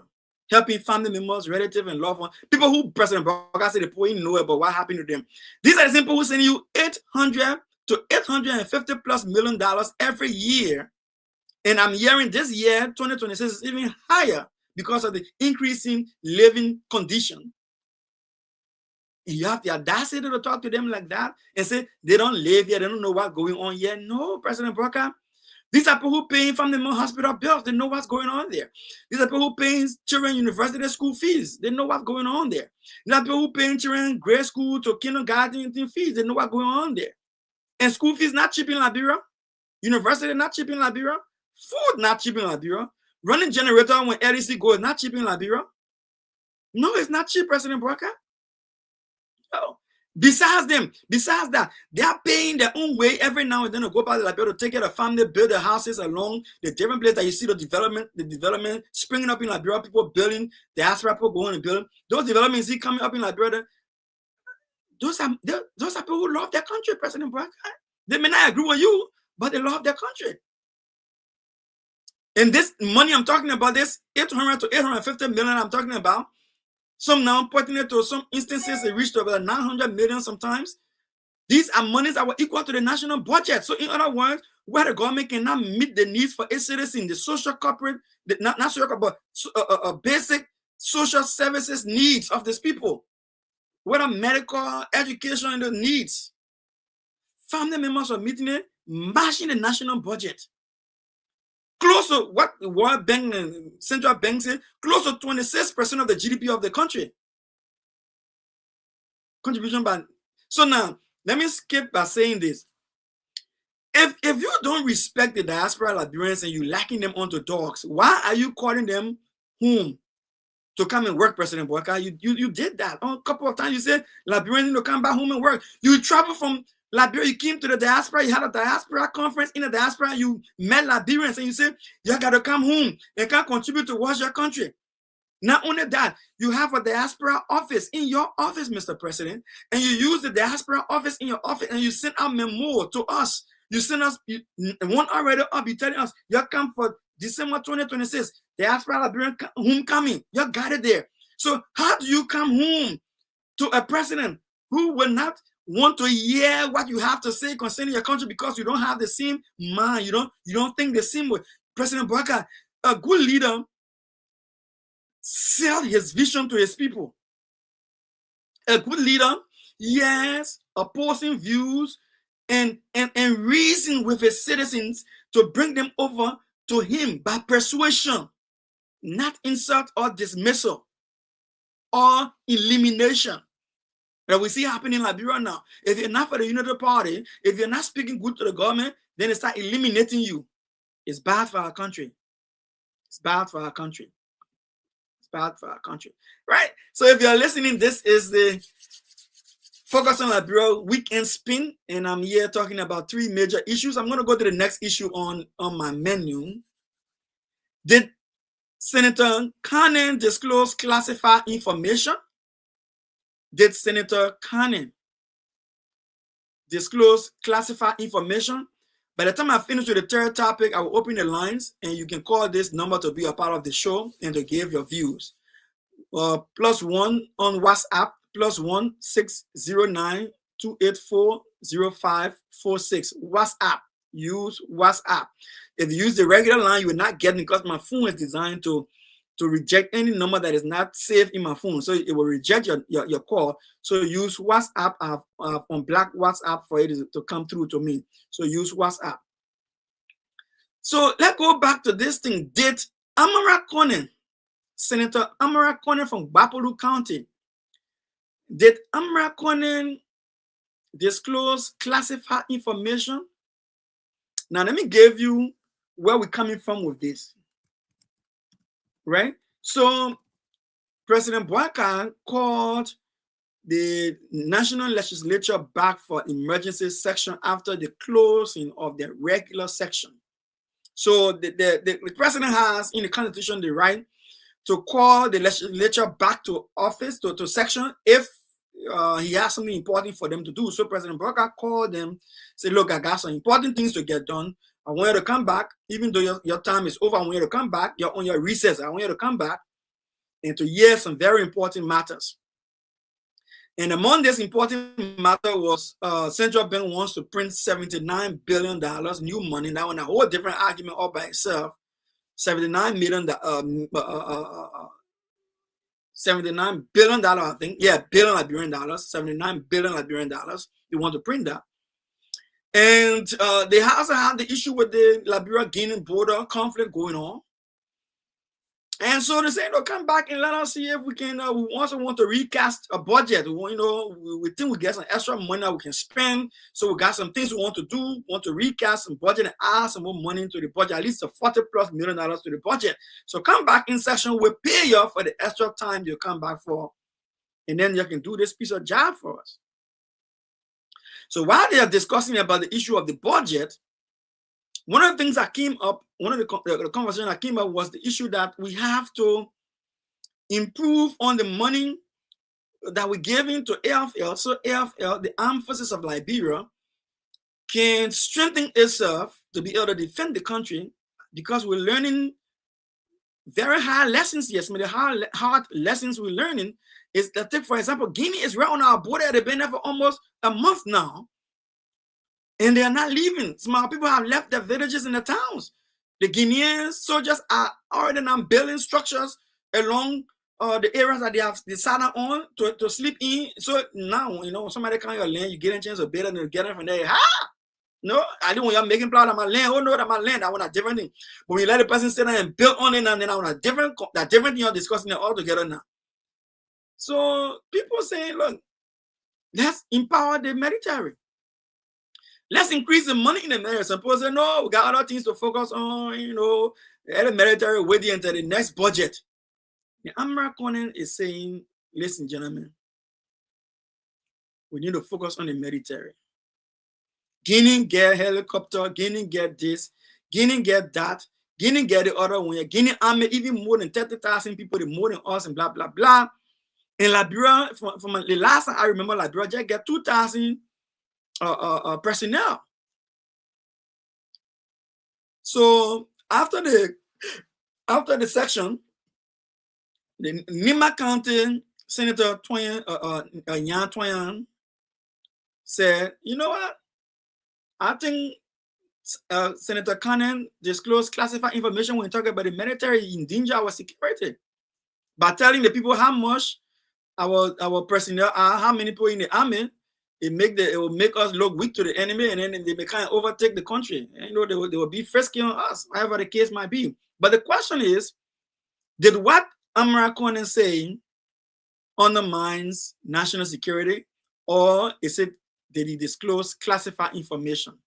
helping family members, relatives, and loved ones. People who President Boakai said they probably know about what happened to them. These are the people who send you $800 to $850+ million every year. And I'm hearing this year, 2026, is even higher because of the increasing living condition. And you have the audacity to talk to them like that and say they don't live here, they don't know what's going on here. No, President Boakai. These are people who paying family member hospital bills. They know what's going on there. These are people who paying children university school fees. They know what's going on there. These are people who paying children grade school to kindergarten fees. They know what's going on there. And school fees not cheap in Liberia. University not cheap in Liberia. Food not cheap in Liberia. Running generator when LEC goes not cheap in Liberia. No, it's not cheap, President Boakai. No. Besides that, they are paying their own way every now and then to go back to Liberia to take care of family, build their houses along the different places that you see the development springing up in Liberia, people building, diaspora people going and building. Those developments see coming up in Liberia. Those are people who love their country, President Boakai. They may not agree with you, but they love their country. And this money I'm talking about, this 800 to 850 million I'm talking about, some now putting it to some instances it reached about 900 million sometimes. These are monies that were equal to the national budget. So in other words, where the government cannot meet the needs for its citizens, the social corporate, not social, but basic social services needs of these people, whether medical, education, and the needs. Family members are meeting it, matching the national budget. Close to what the World Bank and Central Bank say, close to 26% of the GDP of the country. Contribution by. So now, let me skip by saying this. If you don't respect the diaspora Liberians and you lacking them onto dogs, why are you calling them home to come and work, President Boakai? You did that a couple of times. You said Liberians need to come back home and work. You travel from Liberia, you came to the diaspora, you had a diaspora conference in the diaspora, you met Liberians and you said, you got to come home and can contribute towards your country. Not only that, you have a diaspora office in your office, Mr. President, and you use the diaspora office in your office and you send out memo to us. You send us one already up, you telling us, you come for December 2026, diaspora Liberian homecoming. You got it there. So how do you come home to a president who will not want to hear what you have to say concerning your country because you don't have the same mind, you don't think the same way? President Boakai, a good leader, sell his vision to his people. A good leader, yes, opposing views and reason with his citizens to bring them over to him by persuasion, not insult or dismissal or elimination that we see happening in Liberia now. If you're not for the Unity Party, if you're not speaking good to the government, then they start eliminating you. It's bad for our country. It's bad for our country. It's bad for our country, right? So if you're listening, this is the Focus on Liberia Weekend Spin, and I'm here talking about 3 major issues. I'm going to go to the next issue on my menu. Did Senator Konneh disclose classified information? Did Senator Konneh disclose classified information? By the time I finish with the third topic, I will open the lines and you can call this number to be a part of the show and to give your views. +1 on WhatsApp, +1 609 284 0546. WhatsApp. Use WhatsApp. If you use the regular line, you will not get it because my phone is designed to reject any number that is not saved in my phone. So it will reject your call. So use WhatsApp. On black WhatsApp for it to come through to me. So use WhatsApp. So let's go back to this thing. Did Konneh, Senator Konneh from Bapolu County, did Konneh disclose classified information? Now let me give you where we're coming from with this. Right? So President Boakai called the National Legislature back for emergency session after the closing of the regular session. So the president has in the Constitution the right to call the legislature back to office, to section, if he has something important for them to do. So President Boakai called them, said, look, I got some important things to get done. I want you to come back, even though your time is over. I want you to come back. You're on your recess. I want you to come back and to hear some very important matters. And among this important matter was central bank wants to print $79 billion new money. Now, in a whole different argument all by itself, $79 billion, I think. Yeah, billion Liberian dollars, $79 billion Liberian dollars. They want to print that. And they also have the issue with the Liberia-Guinea border conflict going on. And so they say, no, come back and let us see if we can, we also want to recast a budget. We think we get some extra money that we can spend. So we got some things we want to do, want to recast some budget and add some more money into the budget, at least $40+ million to the budget. So come back in session, we'll pay you for the extra time you come back for. And then you can do this piece of job for us. So while they are discussing about the issue of the budget, one of the things that came up, one of the conversation that came up was the issue that we have to improve on the money that we're giving to AFL. So AFL, the Armed Forces of Liberia, can strengthen itself to be able to defend the country, because we're learning very hard lessons. Yes, the hard lessons we're learning is that, for example, Guinea is right on our border. They've been there for almost a month now, and they are not leaving. Some people have left their villages and the towns. The Guinean soldiers are already now building structures along the areas that they have decided on to sleep in. So now, you know, when somebody come your land, you get a chance to better than get it from there. No, I didn't want you making plot on my land. Oh no, that my land. I want a different thing. But when you let the person sit there and build on it, and then I want a different thing you're discussing it all together now. So people saying, look, let's empower the military. Let's increase the money in the military. Suppose no, we got other things to focus on, you know, the military waiting until the next budget. The Konneh is saying, listen, gentlemen, we need to focus on the military. Guinea get helicopter, Guinea get this, Guinea get that, Guinea get the other one. Guinea army, even more than 30,000 people, the more than us, and blah, blah, blah. In Liberia, from the last time I remember, Liberia just get 2,000 personnel. So after the section, the Nima County Senator Yan Twayan said, you know what? I think Senator Konneh disclosed classified information when talking about the military in danger our security by telling the people how much our personnel are, how many people in the army. It will make us look weak to the enemy, and then they may kind of overtake the country. And, you know, they will be frisky on us, however the case might be. But the question is, did what Konneh say undermines national security, or did he disclose classified information?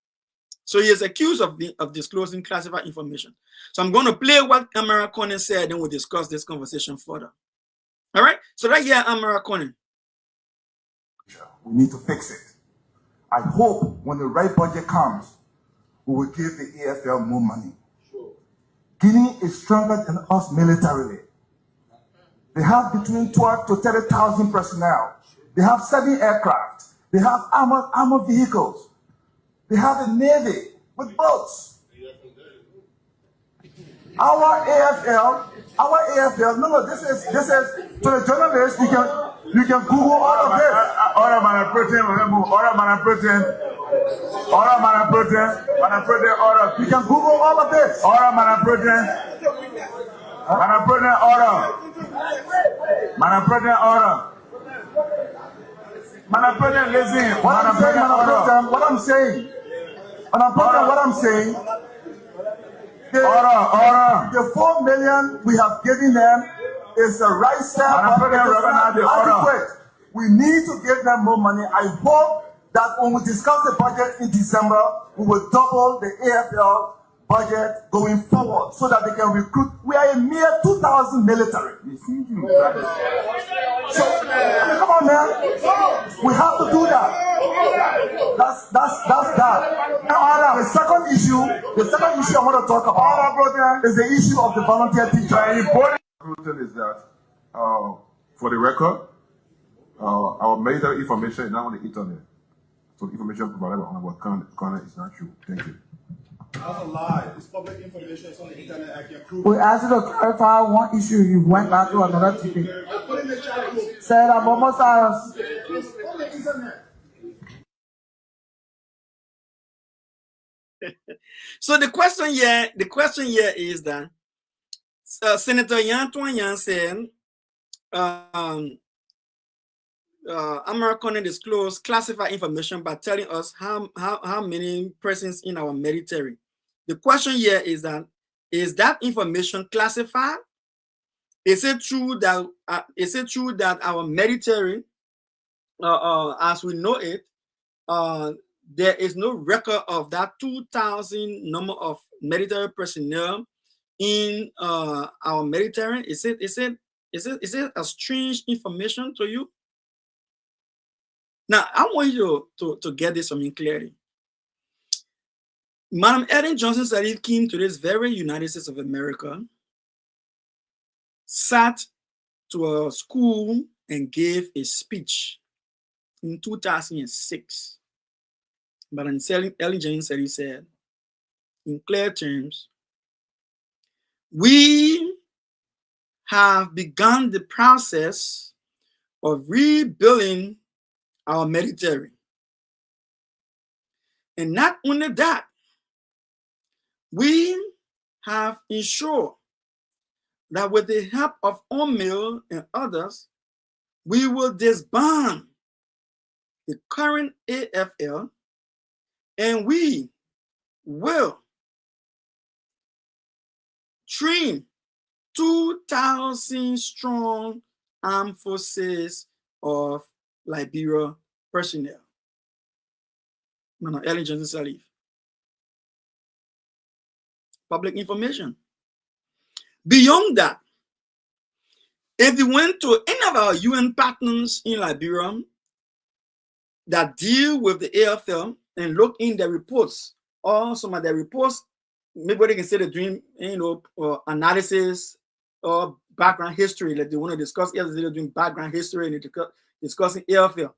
So he is accused of disclosing classified information. So I'm going to play what Konneh said, and we'll discuss this conversation further. All right? So right here, Konneh. We need to fix it. I hope when the right budget comes, we will give the AFL more money. Sure. Guinea is stronger than us militarily. They have between 12 to 30,000 personnel. They have 7 aircraft. They have armored vehicles. They have a navy with boats. Our AFL, no, this is to the journalists, you can Google all of this. You can Google all of this. What I'm saying. The 4 million we have given them is the right step, but adequate. We need to give them more money. I hope that when we discuss the budget in December, we will double the AFL budget going forward so that they can recruit. We are a mere 2,000 military. So, come on, man. We have to do that. That's that. Now, the second issue I want to talk about is the issue of the volunteer teacher. The important thing is that, for the record, our military information is not on the internet. So the information provided by Honorable Konneh is not true. Thank you. That's a lie. It's public information. It's on the internet. I can prove we asked you to clarify one issue. You went back to another topic. Said I'm almost out. It's on the internet. So the question here is that Senator Yan Twayan said Konneh disclosed classified information by telling us how many persons in our military. The question here is that information classified? Is it true that our military, as we know it, there is no record of that 2,000 number of military personnel in our military? Is it a strange information to you? Now, I want you to get this from me clearly. Madam Ellen Johnson Sirleaf came to this very United States of America, sat to a school and gave a speech in 2006. Madam Ellen Johnson Sirleaf said, in clear terms, we have begun the process of rebuilding our military. And not only that, we have ensured that with the help of UNMIL and others, we will disband the current AFL, and we will train 2,000 strong armed forces of Liberia personnel. Ellen Johnson Salif. Public information. Beyond that, if you went to any of our UN partners in Liberia that deal with the AFL and look in their reports, or some of their reports, maybe they can say they're doing, analysis or background history, like they want to discuss. They're doing background history and discussing AFL.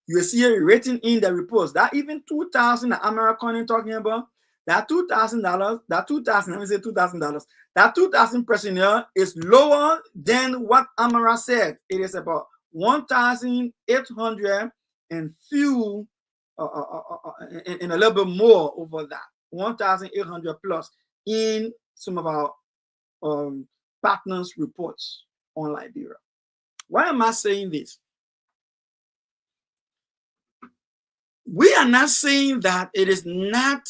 You will see it written in the reports that even 2,000 that American talking about, that $2,000, that 2,000, let me say $2,000, that 2,000 personnel is lower than what Amara said. It is about 1,800 and few, and a little bit more over that, 1,800 plus in some of our partners' reports on Liberia. Why am I saying this? We are not saying that it is not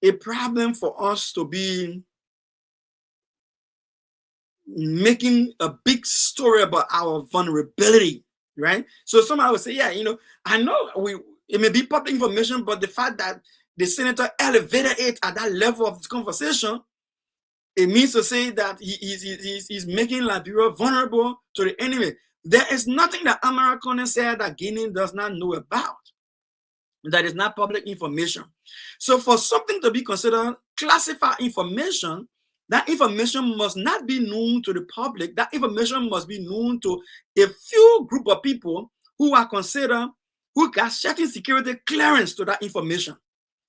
a problem for us to be making a big story about our vulnerability, right? So somebody would say, yeah, I know it may be public information, but the fact that the senator elevated it at that level of conversation, it means to say that he's making Liberia vulnerable to the enemy. There is nothing that Amara Konneh said that Guinea does not know about. That is not public information. So for something to be considered classified information, that information must not be known to the public. That information must be known to a few group of people who are considered, who got certain security clearance to that information.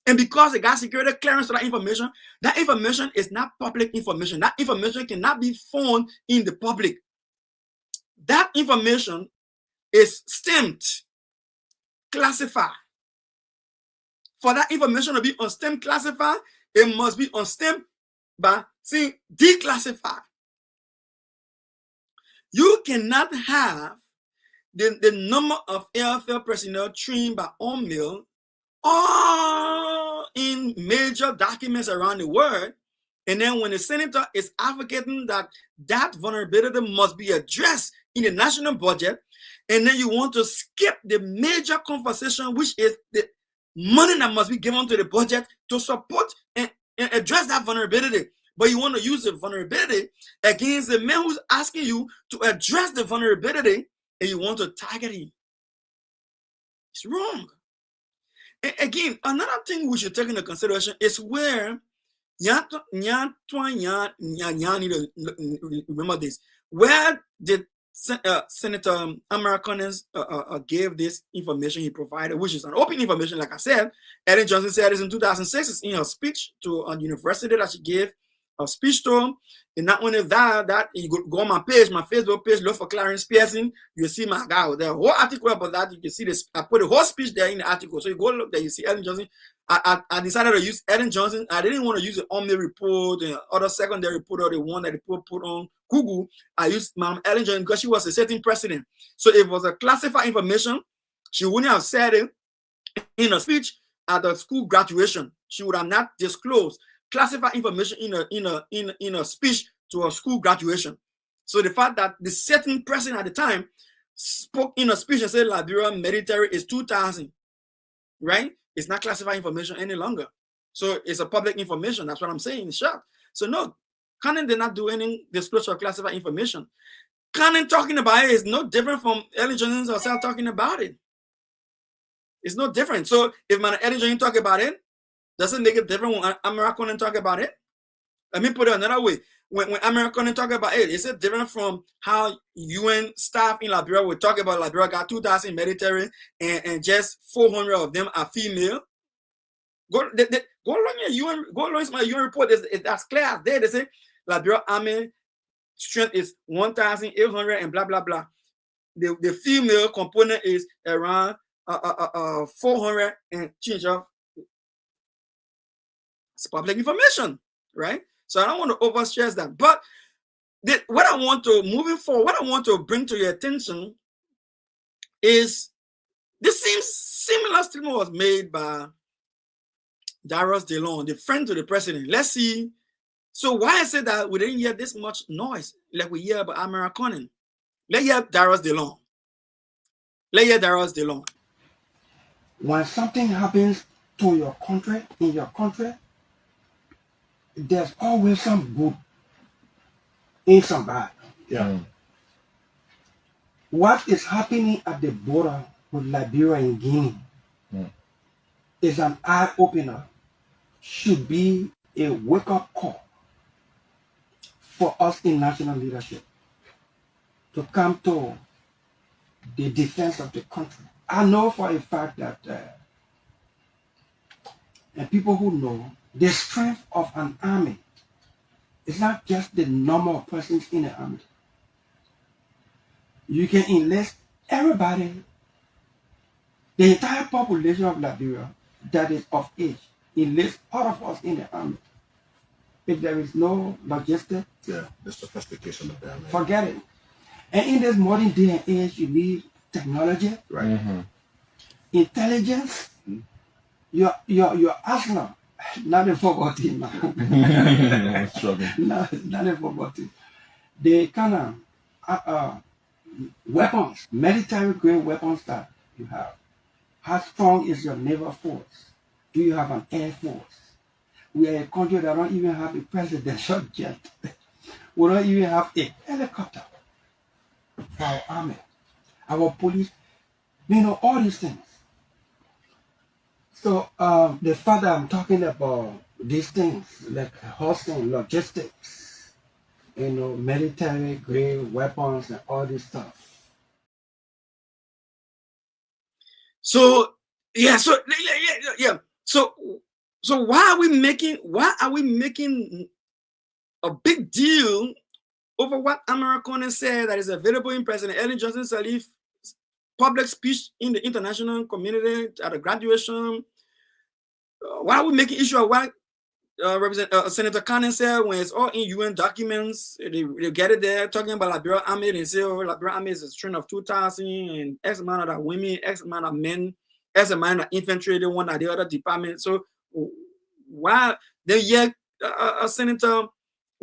And because they got security clearance to that information is not public information. That information cannot be found in the public. That information is stamped, classified. For that information to be on stamp classified, it must be on stamp by saying declassified. You cannot have the number of AFL personnel trained by UNMIL all in major documents around the world, and then when the senator is advocating that that vulnerability must be addressed in the national budget, and then you want to skip the major conversation, which is the money that must be given to the budget to support and address that vulnerability. But you want to use the vulnerability against the man who's asking you to address the vulnerability, and you want to target him. It's wrong. And again, another thing we should take into consideration is where you need to remember this. Where did Senator Amara Konneh gave this information he provided, which is an open information, like I said. Ellen Johnson said this in 2006. It's in her speech to a university that she gave a speech to. And not only that you go on my page, my Facebook page, look for Clarence Pearson. You see my guy with the whole article about that. You can see this. I put the whole speech there in the article. So you go look there, you see Ellen Johnson. I decided to use Ellen Johnson. I didn't want to use the UNMIL report and other secondary report or the one that they put on Google. I used Ma'am Ellen Johnson because she was a sitting president. So if it was a classified information, she wouldn't have said it in a speech at the school graduation. She would have not disclosed classified information in a speech to a school graduation. So the fact that the sitting president at the time spoke in a speech and said Liberia military is 2,000, right? It's not classified information any longer. So it's a public information. That's what I'm saying in short. So no, Konneh did not do any disclosure of classified information. Konneh talking about it is no different from Ellen Johnson herself talking about it. It's no different. So if Ellen Johnson talk about it, does it make it different when Amara Konneh talk about it? Let me put it another way. When Amara Konneh talk about it, is it different from how UN staff in Liberia would talk about Liberia got 2,000 military and just 400 of them are female? Go along your UN, go along my UN report. That's clear as day. They say Liberia army strength is 1,800 and blah blah blah. The female component is around 400 and change of. It's public information, right? So I don't want to overstress that. But what I want to bring to your attention is this seems similar statement was made by Darius DeLong, the friend to the president. Let's see. So why I say that we didn't hear this much noise like we hear about Amara Konneh? Let's hear Darius DeLong. When something happens to your country, in your country, there's always some good in some bad. Yeah. What is happening at the border with Liberia and Guinea is an eye-opener, should be a wake-up call for us in national leadership to come to the defense of the country. I know for a fact that, and people who know, the strength of an army is not just the number of persons in the army. You can enlist everybody, the entire population of Liberia that is of age, enlist all of us in the army. If there is no logistics, the sophistication of that, forget it. And in this modern day and age, you need technology, right? Intelligence. Your arsenal, not a football team, man. Not a football team. The kind of weapons, military-grade weapons that you have. How strong is your naval force? Do you have an air force? We are a country that don't even have a presidential jet. We don't even have a helicopter for our army, our police, all these things. So the father, I'm talking about these things, like hosting, logistics, military-grade weapons and all this stuff. So So why are we making a big deal over what Amara Konneh said that is available in President Ellen Johnson Sirleaf's public speech in the international community at a graduation? Why are we making issue of what Senator Konneh said when it's all in UN documents? They get it there talking about Liberia Army. They say, Liberia Army is a strength of 2,000 and X amount of women, X amount of men, X amount of infantry, the one at the other department. So why then yet Senator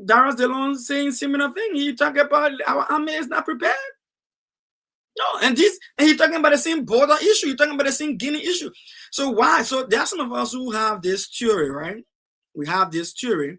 Darius DeLong saying similar thing? He talking about our army is not prepared. No, and he talking about the same border issue. He's talking about the same Guinea issue. So why? So there are some of us who have this theory, right? We have this theory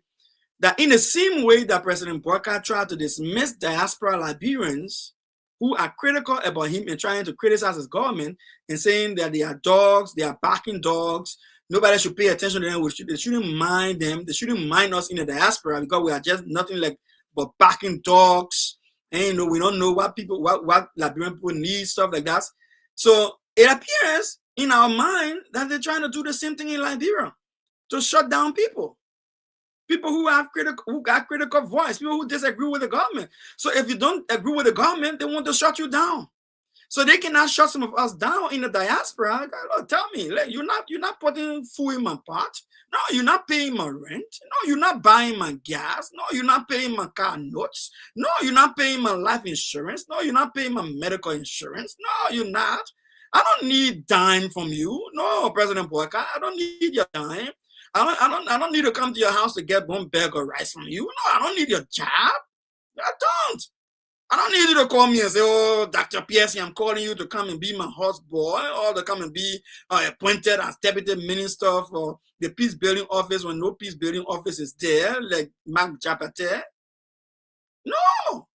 that in the same way that President Boakai tried to dismiss diaspora Liberians who are critical about him and trying to criticize his government and saying that they are dogs, they are barking dogs, nobody should pay attention to them, they shouldn't mind them, they shouldn't mind us in the diaspora because we are just nothing like but barking dogs. And we don't know what Liberian people need, stuff like that. So it appears in our mind that they're trying to do the same thing in Liberia to shut down people who got critical voice, people who disagree with the government. So if you don't agree with the government, they want to shut you down. So they cannot shut some of us down in the diaspora. Lord, tell me, you're not putting food in my pot. No, you're not paying my rent. No, you're not buying my gas. No, you're not paying my car notes. No, you're not paying my life insurance. No, you're not paying my medical insurance. No, you're not. I don't need dime from you. No, President Boakai, I don't need your dime. I don't need to come to your house to get one bag of rice from you. No, I don't need your job. I don't. I don't need you to call me and say, oh, Dr. Piercy, I'm calling you to come and be my houseboy or to come and be appointed as deputy minister for the peace building office when no peace building office is there, like Mark Japate. No.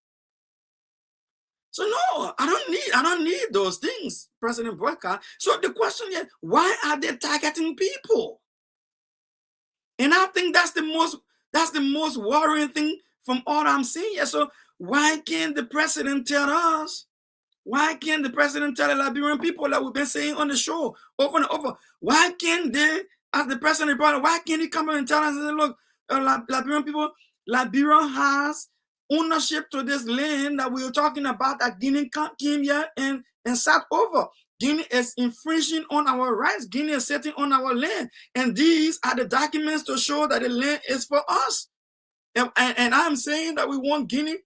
So no, I don't need those things, President Boakai. So the question is, why are they targeting people? And I think that's the most worrying thing from all I'm seeing here. So why can't the president tell us? Why can't the president tell the Liberian people that we've been saying on the show over and over? Why can't they, as the president brought it, why can't he come and tell us, look, Liberian people, Liberia has ownership to this land that we were talking about that Guinea came here and sat over. Guinea is infringing on our rights. Guinea is sitting on our land. And these are the documents to show that the land is for us. And I'm saying that we want Guinea.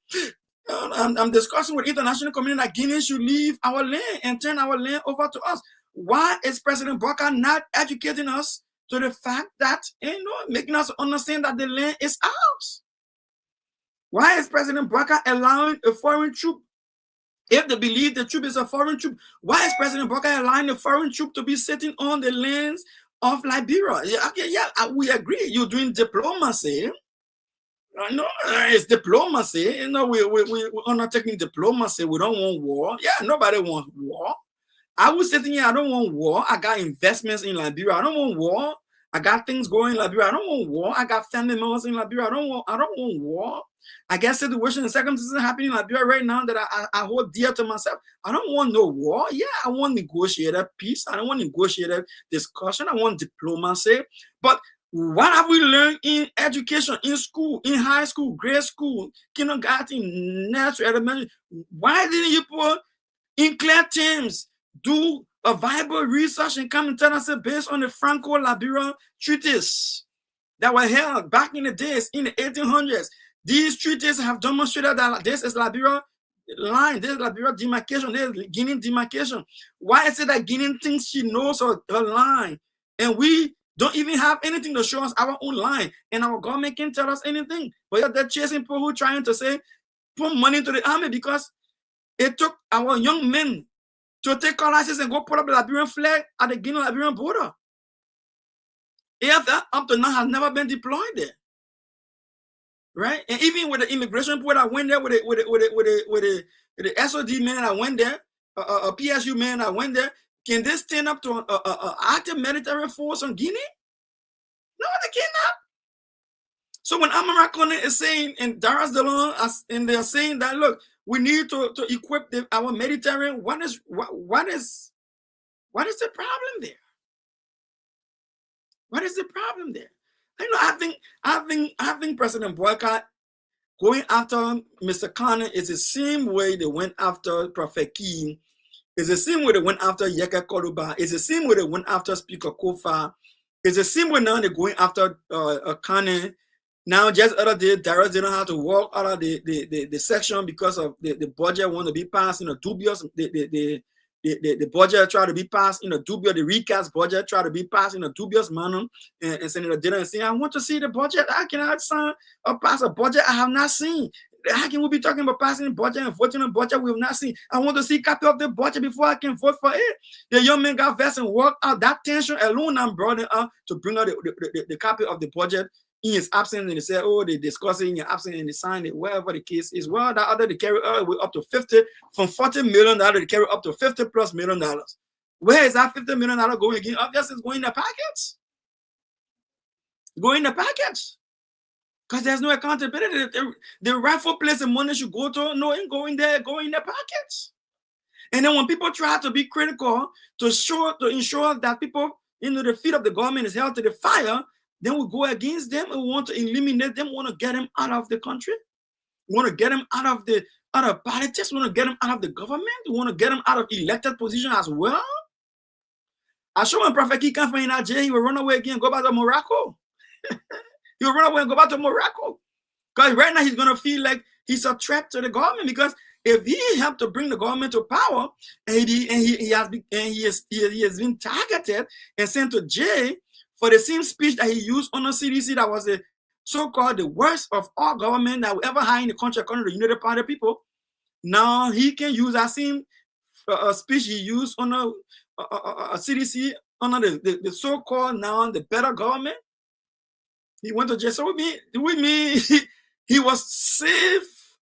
I'm discussing with international community that Guinea should leave our land and turn our land over to us. Why is President Boakai not educating us to the fact that, making us understand that the land is ours? Why is President Boakai allowing a foreign troop? If they believe the troop is a foreign troop, why is President Boakai allowing the foreign troop to be sitting on the lands of Liberia? Yeah, okay, yeah, we agree. You're doing diplomacy. No, it's diplomacy. We're undertaking diplomacy. We don't want war. Yeah, nobody wants war. I was sitting here, I don't want war. I got investments in Liberia. I don't want war. I got things going in Liberia. I don't want war. I got family members in Liberia. I don't want war. I guess situations and circumstances happening in Liberia right now that I hold dear to myself. I don't want no war. Yeah, I want negotiated peace. I don't want negotiated discussion. I want diplomacy. But what have we learned in education, in school, in high school, grade school, kindergarten, nursery, elementary? Why didn't you put in clear terms, do a viable research and come and tell us based on the Franco-Liberian treaties that were held back in the days, in the 1800s? These treaties have demonstrated that this is Liberia line, this is Liberia demarcation, this is Guinea demarcation. Why is it that Guinea thinks she knows her line, and we don't even have anything to show us our own line, and our government can't tell us anything? But they're chasing people who are trying to say, put money into the army, because it took our young men to take classes and go put up the Liberian flag at the Guinea-Liberian border. AFL up to now has never been deployed there, right? And even with the immigration people that went there, with the SOD man that went there, a PSU man that went there, can they stand up to an active military force on Guinea? No, they cannot. So when Konneh is saying, and Darius Delon, and they're saying that, look, we need to equip our Mediterranean, what is the problem there? What is the problem there? I think President Boakai going after Mr. Konneh is the same way they went after Prophet King. It's the same way they went after Yeka Koluba. It's the same way they went after Speaker Kofa. It's the same way now they're going after Konneh. Now, just other day, Darius didn't have to walk out of the section because of the budget want to be passed in a dubious. The budget tried to be passed in a dubious. The recast budget tried to be passed in a dubious manner, and Senator didn't say, "I want to see the budget. How can I sign or pass a budget I have not seen? How can we be talking about passing the budget and voting on budget we have not seen? I want to see a copy of the budget before I can vote for it." The young man got vexed and walked out. That tension alone now brought it up to bring out the copy of the budget in his absence, and they said, "Oh, they discuss it in your absence and they sign it," wherever the case is. Well, that other they carry up to 50, from $40 million they carry up to $50+ million. Where is that $50 million going again? Obviously, it's going in the packets. Going in the packets. Because there's no accountability. The rightful place the money should go to, no, ain't going there, going in the pockets. And then when people try to be critical to ensure that people, the feet of the government is held to the fire, then we go against them and we want to eliminate them, we want to get them out of the country. We want to get them out of politics, we want to get them out of the government, we want to get them out of elected position as well. I show when Prophet Key come from in Nigeria, he will run away again and go back to Morocco. He'll run away and go back to Morocco. Because right now he's going to feel like he's a threat to the government. Because if he helped to bring the government to power, and he has been targeted and sent to jail for the same speech that he used on the CDC, that was the so-called the worst of all government that we ever had in the country, according to the United Party people. Now he can use that same speech he used on a CDC under the so-called now the better government. He went to jail. So we mean he was safe.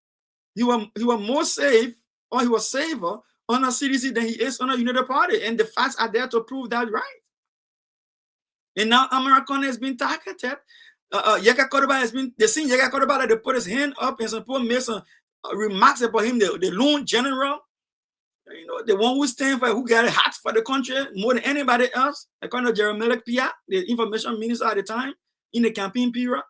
He was more safe, or he was safer on a CDC than he is on a United Party. And the facts are there to prove that right. And now Konneh has been targeted. Yeka Koluba has been, they seen Yeka Koluba that they put his hand up and some people made some remarks about him, the loon general. The one who stand for, who got it hot for the country more than anybody else. According to Jeremiah Pia, the information minister at the time, in the campaign period,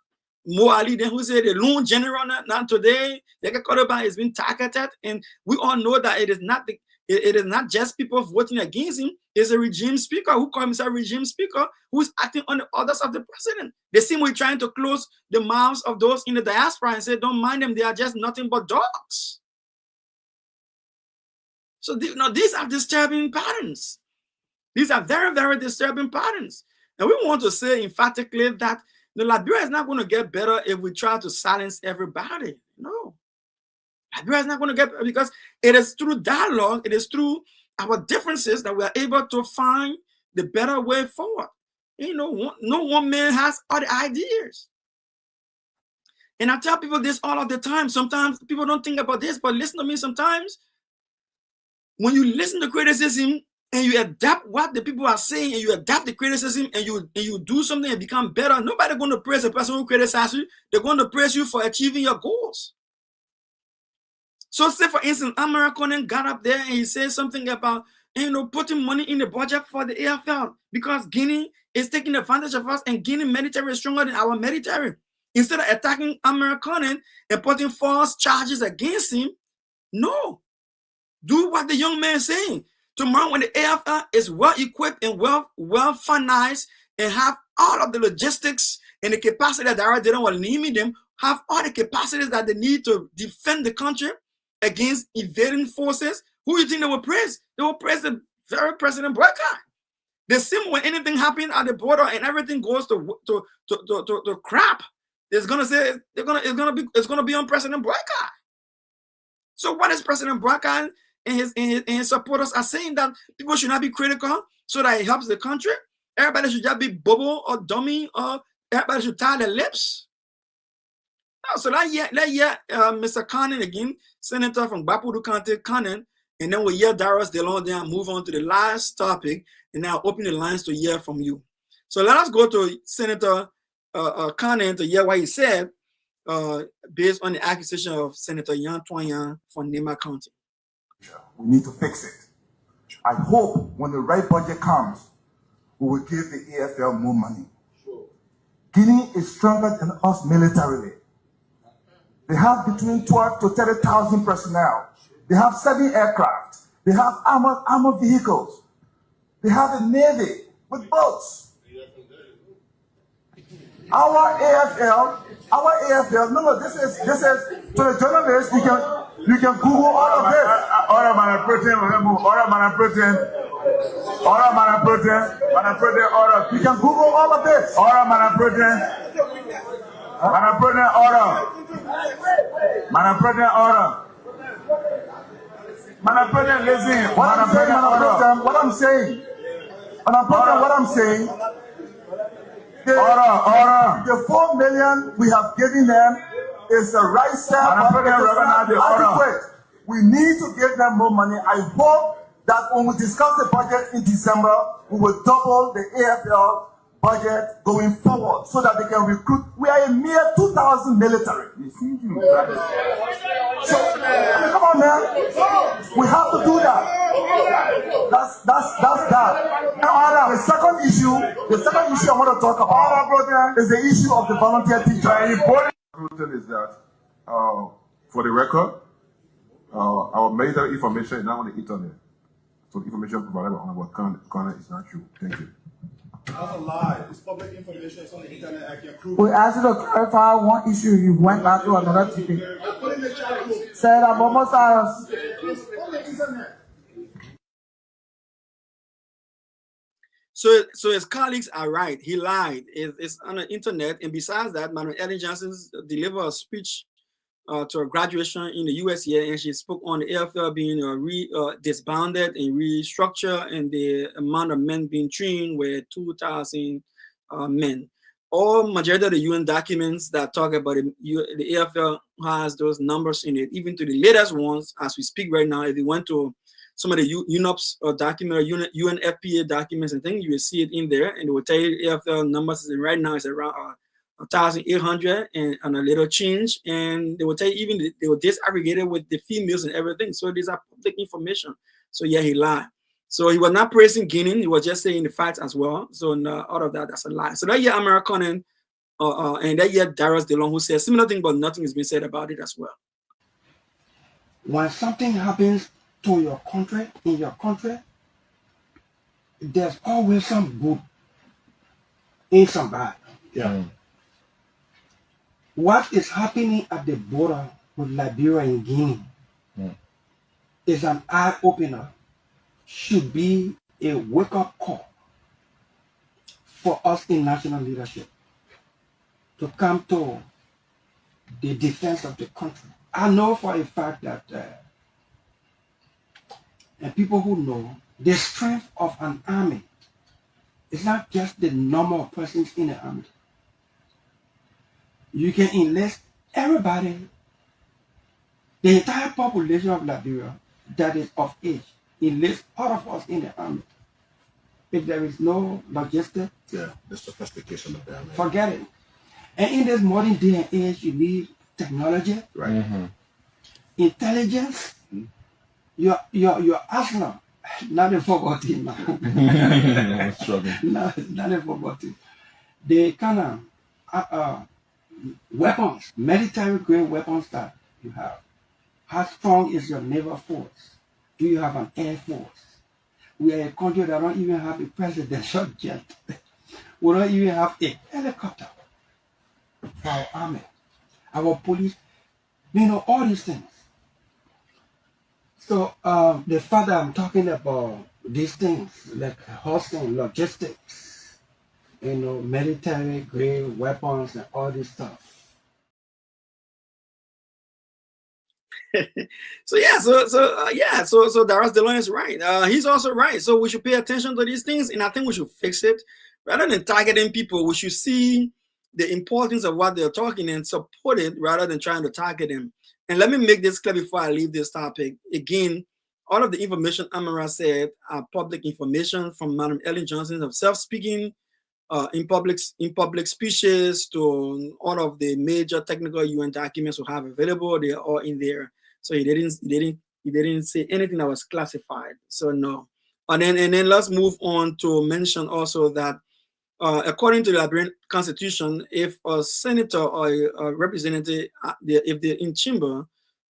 more Ali than who said the loan general. Not today. Yeka Koluba has been targeted, and we all know that it is not It is not just people voting against him. It's a regime speaker who calls himself a regime speaker who is acting on the orders of the president. They seem to be trying to close the mouths of those in the diaspora and say, don't mind them, they are just nothing but dogs. So these are disturbing patterns. These are very, very disturbing patterns. And we want to say emphatically that Liberia is not going to get better if we try to silence everybody. No. Liberia is not going to get better because it is through dialogue, it is through our differences that we are able to find the better way forward. You know, no one man has all the ideas. And I tell people this all of the time. Sometimes people don't think about this, but listen to me sometimes. When you listen to criticism and you adapt what the people are saying and you adapt the criticism and you do something and become better, nobody's going to praise the person who criticizes you. They're going to praise you for achieving your goals. So say, for instance, Konneh got up there and he said something about, putting money in the budget for the AFL because Guinea is taking advantage of us and Guinea military is stronger than our military. Instead of attacking Konneh and putting false charges against him, no. Do what the young man is saying. Tomorrow when the AFL is well equipped and well financed and have all of the logistics and the capacity that they don't want to limit them, have all the capacities that they need to defend the country against invading forces, who do you think they will praise? They will praise the very President Boakai. The same when anything happens at the border and everything goes to crap, it's gonna say it's gonna be on President Boakai. So what is President Boakai and his supporters are saying? That people should not be critical so that it helps the country. Everybody should just be bubble or dummy, or everybody should tie their lips. No, so let's hear Mr. Konneh again, Senator from Bapudu County, Konneh, and then we'll hear Darius DeLong and move on to the last topic, and now open the lines to hear from you. So let us go to Senator Konneh to hear what he said based on the accusation of Senator Yan Tuan from Nema County. We need to fix it. I hope when the right budget comes, we will give the AFL more money. Guinea is stronger than us militarily. They have between 12 to 30,000 personnel. They have 7 aircraft. They have armored vehicles. They have a navy with boats. Our AFL, no, this is to the journalists, you can Google all of this. Order, Madam President, order. You can Google all of this. Order, Madam President. Madam President, order. Madam President, order. Madam President, listen. What I'm saying. The 4 million we have given them is the right step, but it is not adequate. We need to give them more money. I hope that when we discuss the budget in December, we will double the AFL budget going forward so that they can recruit. We are a mere 2,000 military. So, come on, man. We have to do that. That's that. Now, the second issue I want to talk about is the issue of the volunteer teacher. The important thing is that, for the record, our military information is not on the internet. So the information provided by Honorable Konneh is not true. Thank you. That's a lie. It's public information. It's on the internet. I can prove We asked you to clarify one issue. You went back to another topic. I put in the chat room. Said Abomo Cyrus. It's on the internet. So his colleagues are right. He lied. It's on the internet. And besides that, Madam Ellen Johnson delivered a speech to a graduation in the US here, and she spoke on the AFL being disbanded and restructured, and the amount of men being trained were 2,000 men. All majority of the UN documents that talk about the AFL has those numbers in it, even to the latest ones as we speak right now. If you went to some of the UNOPS document or UNFPA documents and things, you will see it in there, and they will tell you the AFL numbers, and right now it's around 1,800 and a little change, and they will tell you even they were disaggregated with the females and everything. So these are public information. So yeah, he lied. So he was not praising Guinea. He was just saying the facts as well. So out of that, that's a lie. So that year, Konneh, and that year, Darius DeLong, who says similar thing, but nothing has been said about it as well. When something happens to your country, in your country, there's always some good and some bad. Yeah. What is happening at the border with Liberia and Guinea is an eye-opener, should be a wake-up call for us in national leadership to come to the defense of the country. I know for a fact that, and people who know, the strength of an army is not just the number of persons in the army. You can enlist everybody, the entire population of Liberia that is of age, enlist all of us in the army. If there is no logistics, Yeah, the sophistication of the army. forget it. And in this modern day and age, you need technology, Right. intelligence, your arsenal, not forgotten now. I'm struggling. Not forgotten. The kind of weapons, military grade weapons that you have. How strong is your naval force? Do you have an air force? We are a country that don't even have a presidential jet. We don't even have a helicopter for our army, our police, all these things. So the father, I'm talking about these things like hosting, logistics, military grade weapons and all this stuff. So Darius Delon is right. He's also right. So we should pay attention to these things, and I think we should fix it rather than targeting people. We should see the importance of what they're talking and support it rather than trying to target them. And let me make this clear before I leave this topic. Again, all of the information Amara said are public information from Madam Ellen Johnson herself speaking in public speeches to all of the major technical UN documents we have available. They are all in there. So he didn't say anything that was classified. So no. And then let's move on to mention also that according to the Liberian Constitution, if a senator or a representative, if they're in chamber,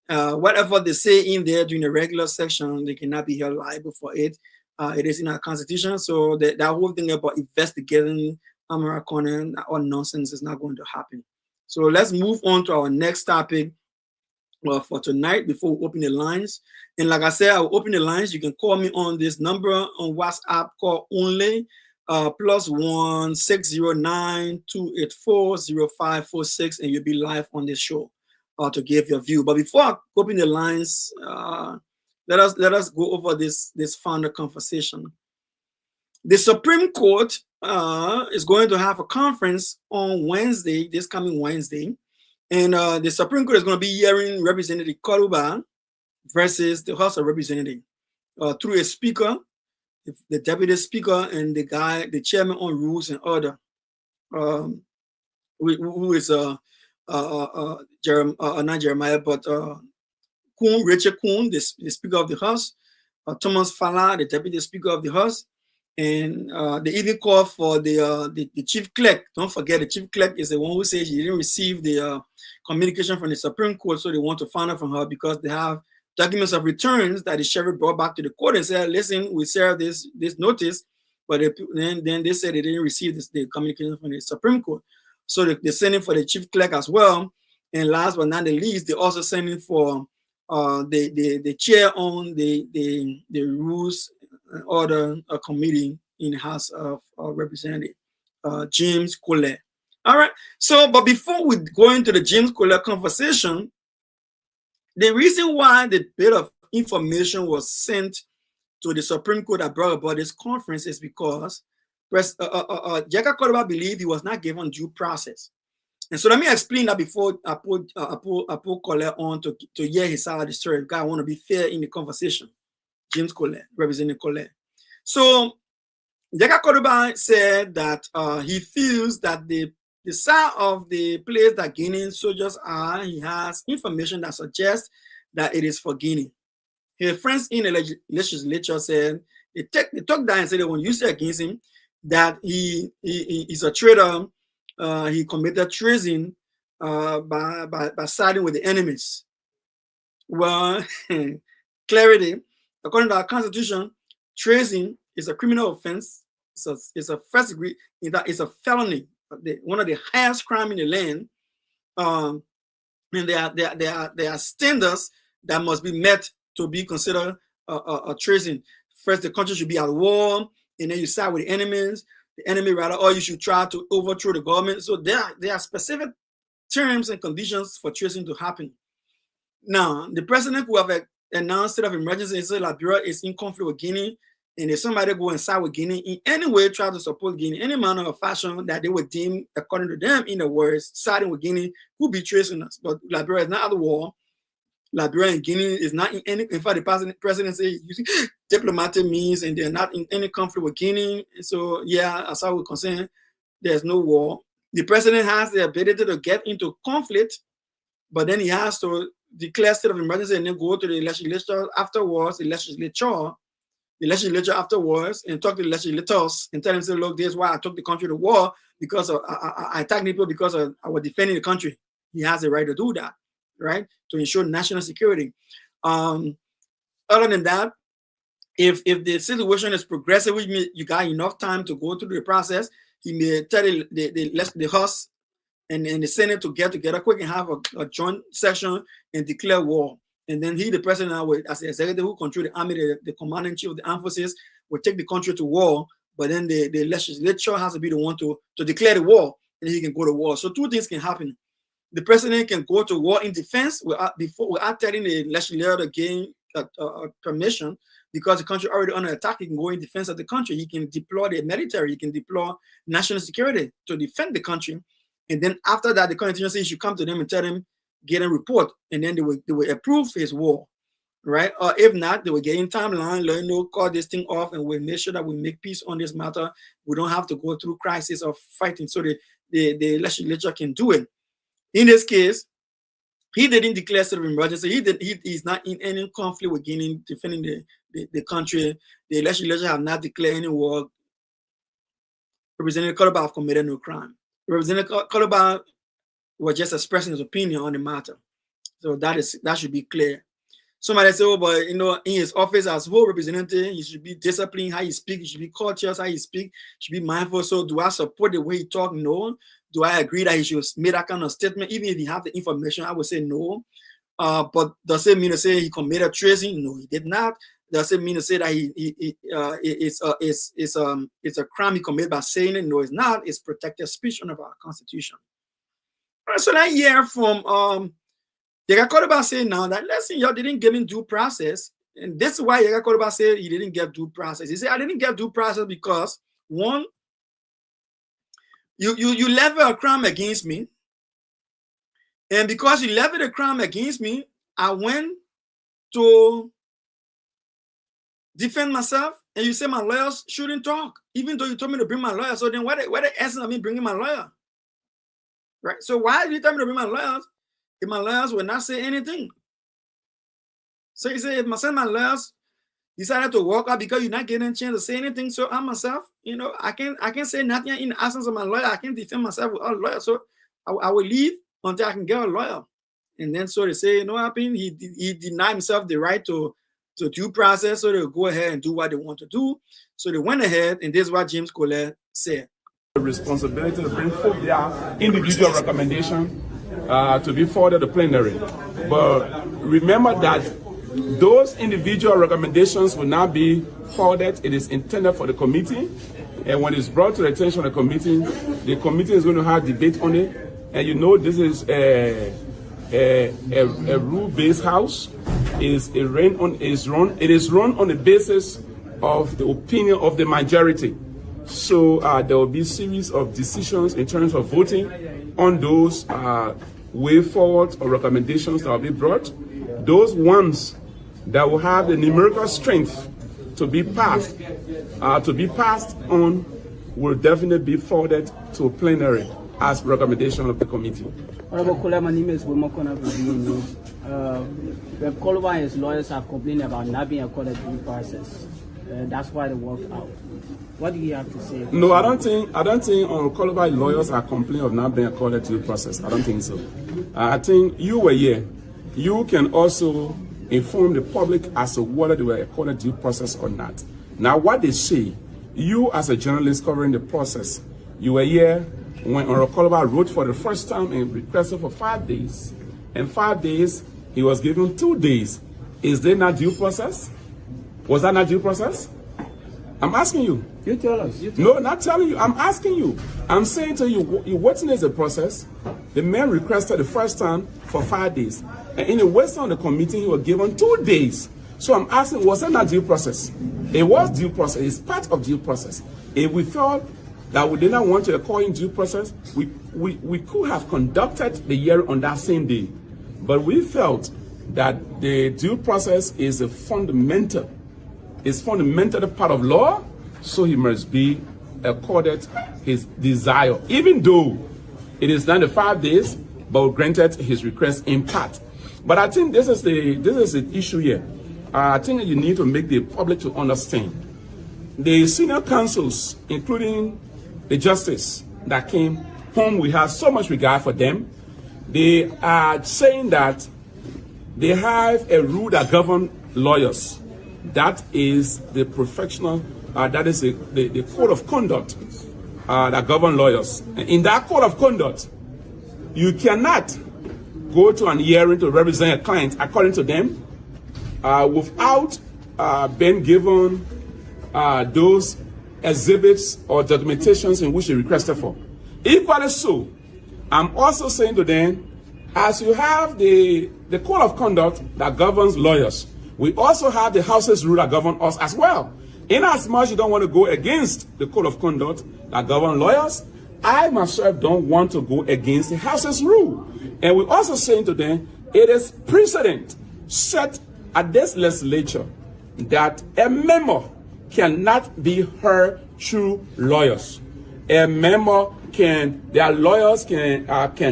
whatever they say in there during the regular session, they cannot be held liable for it. It is in our Constitution, so that whole thing about investigating Amara Konneh or nonsense is not going to happen. So let's move on to our next topic for tonight before we open the lines. And like I said, I'll open the lines. You can call me on this number on WhatsApp, call only +1 609 284 0546, and you'll be live on this show to give your view. But before I open the lines, let us go over this founder conversation. The Supreme Court is going to have a conference on Wednesday, this coming Wednesday, and the Supreme Court is going to be hearing Representative Kaluba versus the House of Representatives through a speaker, the deputy speaker, and the chairman on rules and order, who is not Jeremiah, but Richard Kuhn, the Speaker of the House, Thomas Fala, the Deputy Speaker of the House, and they even call for the Chief Clerk. Don't forget, the Chief Clerk is the one who says she didn't receive the communication from the Supreme Court, so they want to find out from her because they have documents of returns that the sheriff brought back to the court and said, listen, we served this notice, but then they said they didn't receive the communication from the Supreme Court. So they're sending for the Chief Clerk as well. And last but not the least, they're also sending for the chair on the Rules and Order Committee in the House of Representatives, James Konneh. All right. So, but before we go into the James Konneh conversation, the reason why the bit of information was sent to the Supreme Court that brought about this conference is because Jacob Konneh believed he was not given due process. And so let me explain that before I put Konneh on to hear his side of the story, because I want to be fair in the conversation. James Konneh, Representative Konneh. So Jacob Konneh said that he feels that the side of the place that Guinean soldiers are, he has information that suggests that it is for Guinea. His friends in the legislature said they took that and said they want to use it against him, that he is a traitor. He committed treason by siding with the enemies. Well, clarity. according to our constitution, treason is a criminal offense. It's a first degree, in that it's a felony, one of the highest crime in the land. And there are standards that must be met to be considered a treason. First, the country should be at war, and then you side with the enemy rather, or you should try to overthrow the government. So there are specific terms and conditions for treason to happen. Now, the president who have announced state of emergency and said Liberia is in conflict with Guinea, and if somebody go and side with Guinea in any way, try to support Guinea, any manner or fashion that they would deem, according to them, in the words, siding with Guinea, who be treasonous. But Liberia is not at the war. Liberia and Guinea is not in any, in fact, the president said using diplomatic means, and they're not in any conflict with Guinea. So, yeah, as far as we're concerned, there's no war. The president has the ability to get into conflict, but then he has to declare state of emergency and then go to the legislature afterwards, the legislature afterwards, and talk to the legislators and tell them, say, look, this is why I took the country to war, because I attacked people because I was defending the country. He has the right to do that, right? To ensure national security. Other than that, if the situation is progressive, which means you got enough time to go through the process, he may tell the House and the Senate to get together quick and have a joint session and declare war. And then he, the president, as the executive who control the army, the commander-in-chief of the armed forces, will take the country to war. But then the legislature has to be the one to declare the war, and he can go to war. So two things can happen. The president can go to war in defense without telling the legislature to gain permission, because the country already under attack. He can go in defense of the country. He can deploy the military. He can deploy national security to defend the country. And then after that, the constitution should come to them and tell them, get a report, and then they will approve his war, right? Or if not, they will get in timeline, let know, call this thing off, and we'll make sure that we make peace on this matter. We don't have to go through crisis of fighting, so the legislature can do it. In this case, he didn't declare state of emergency. He's not in any conflict with Guinea, defending the country. The legislature have not declared any war. Representative Konneh have committed no crime. Representative Konneh was just expressing his opinion on the matter. So that should be clear. Somebody say, oh, but in his office as whole representative, he should be disciplined how he speak, he should be courteous how he speak, should be mindful. So do I support the way he talk? No. Do I agree that he should make that kind of statement? Even if he have the information, I would say no. But does it mean to say he committed treason? No, he did not. Does it mean to say that it's a crime he committed by saying it? No, it's not. It's protected speech under our constitution. All right, so that year from Yega Konneh saying now that, listen, y'all didn't give him due process. And this is why Yega Konneh said he didn't get due process. He said, I didn't get due process because, one, you leveled a crime against me. And because you leveled a crime against me, I went to defend myself. And you say my lawyers shouldn't talk, even though you told me to bring my lawyer. So then what the essence of me bringing my lawyer? Right? So why did you tell me to bring my lawyers if my lawyers will not say anything? So you say, if my lawyers decided to walk out because you're not getting a chance to say anything, so I myself, I can't say nothing in the absence of my lawyer. I can't defend myself without a lawyer. So I will leave until I can get a lawyer. And then so they say, you know what happened? He denied himself the right to due process, so they'll go ahead and do what they want to do. So they went ahead, and this is what James Konneh said. The responsibility to bring forth their individual recommendation to be forwarded to plenary. But remember that those individual recommendations will not be forwarded. It is intended for the committee. And when it's brought to the attention of the committee is going to have debate on it. And this is a rule-based house. It is run on the basis of the opinion of the majority. So there will be a series of decisions in terms of voting on those way forward or recommendations that will be brought. Those ones that will have the numerical strength to be passed on will definitely be forwarded to plenary as recommendation of the committee. Honorable Konneh, my name is Boakai from Rep. Konneh and his lawyers have complained about not being accorded due process. That's why they walked out. What do you have to say? No, I don't think qualified lawyers are complaining of not being accorded due process. I don't think so. I think you were here. You can also inform the public as to whether they were accorded due process or not. Now, what they say, you as a journalist covering the process, you were here when Orokolova wrote for the first time and requested for 5 days. And 5 days, he was given 2 days. Is there not due process? Was that not due process? I'm asking you. You tell us. No, not telling you. I'm asking you. I'm saying to you, you witnessed the process. The man requested the first time for 5 days. And in the Western the committee, he was given 2 days. So I'm asking, was that not due process? It was due process. It's part of due process. If we felt that we did not want to call in due process, we could have conducted the hearing on that same day. But we felt that the due process is a fundamental part of law, so he must be accorded his desire, even though it is not the 5 days, but granted his request in part. But I think this is the issue here. I think you need to make the public to understand. The senior counsels, including the justice that came, whom we have so much regard for them, they are saying that they have a rule that governs lawyers. That is the professional, that is the code of conduct that governs lawyers. And in that code of conduct, you cannot go to an hearing to represent a client, according to them, without being given those exhibits or documentations in which they requested for. Equally so, I'm also saying to them, as you have the code of conduct that governs lawyers, we also have the House's rule that governs us as well. In as much you don't want to go against the code of conduct that governs lawyers, I myself don't want to go against the House's rule. And we're also saying to them, it is precedent set at this legislature that a member cannot be heard through lawyers. A member their lawyers can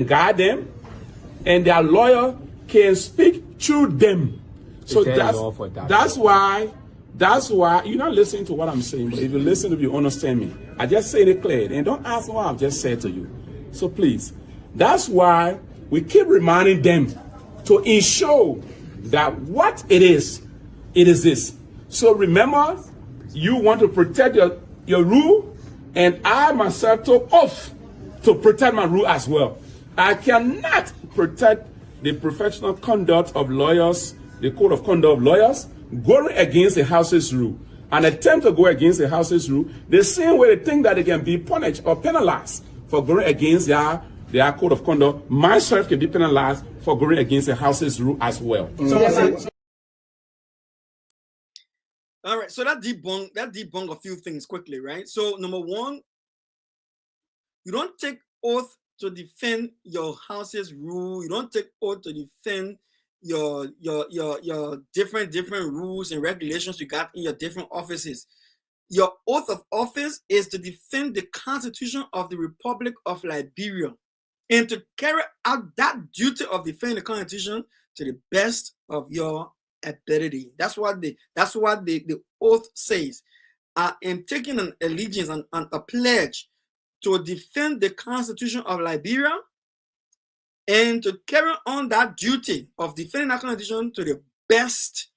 guide them, and their lawyer can speak through them. So that's why you're not listening to what I'm saying. But if you listen, if you understand me, I just say it clear, and don't ask what I've just said to you. So please, that's why we keep reminding them to ensure that what it is this. So remember, you want to protect your rule, and I myself took oath to protect my rule as well. I cannot protect the professional conduct of lawyers, the code of conduct of lawyers, going against the House's rule. An attempt to go against the House's rule, the same way they think that they can be punished or penalized for going against their code of conduct, myself can be penalized for going against the House's rule as well. All right, so that debunk a few things quickly, right? So number one, you don't take oath to defend your House's rule. You don't take oath to defend your different rules and regulations you got in your different offices. Your oath of office is to defend the Constitution of the Republic of Liberia and to carry out that duty of defending the Constitution to the best of your ability. That's what the oath says. I am taking an allegiance and a pledge to defend the Constitution of Liberia and to carry on that duty of defending that Constitution to the best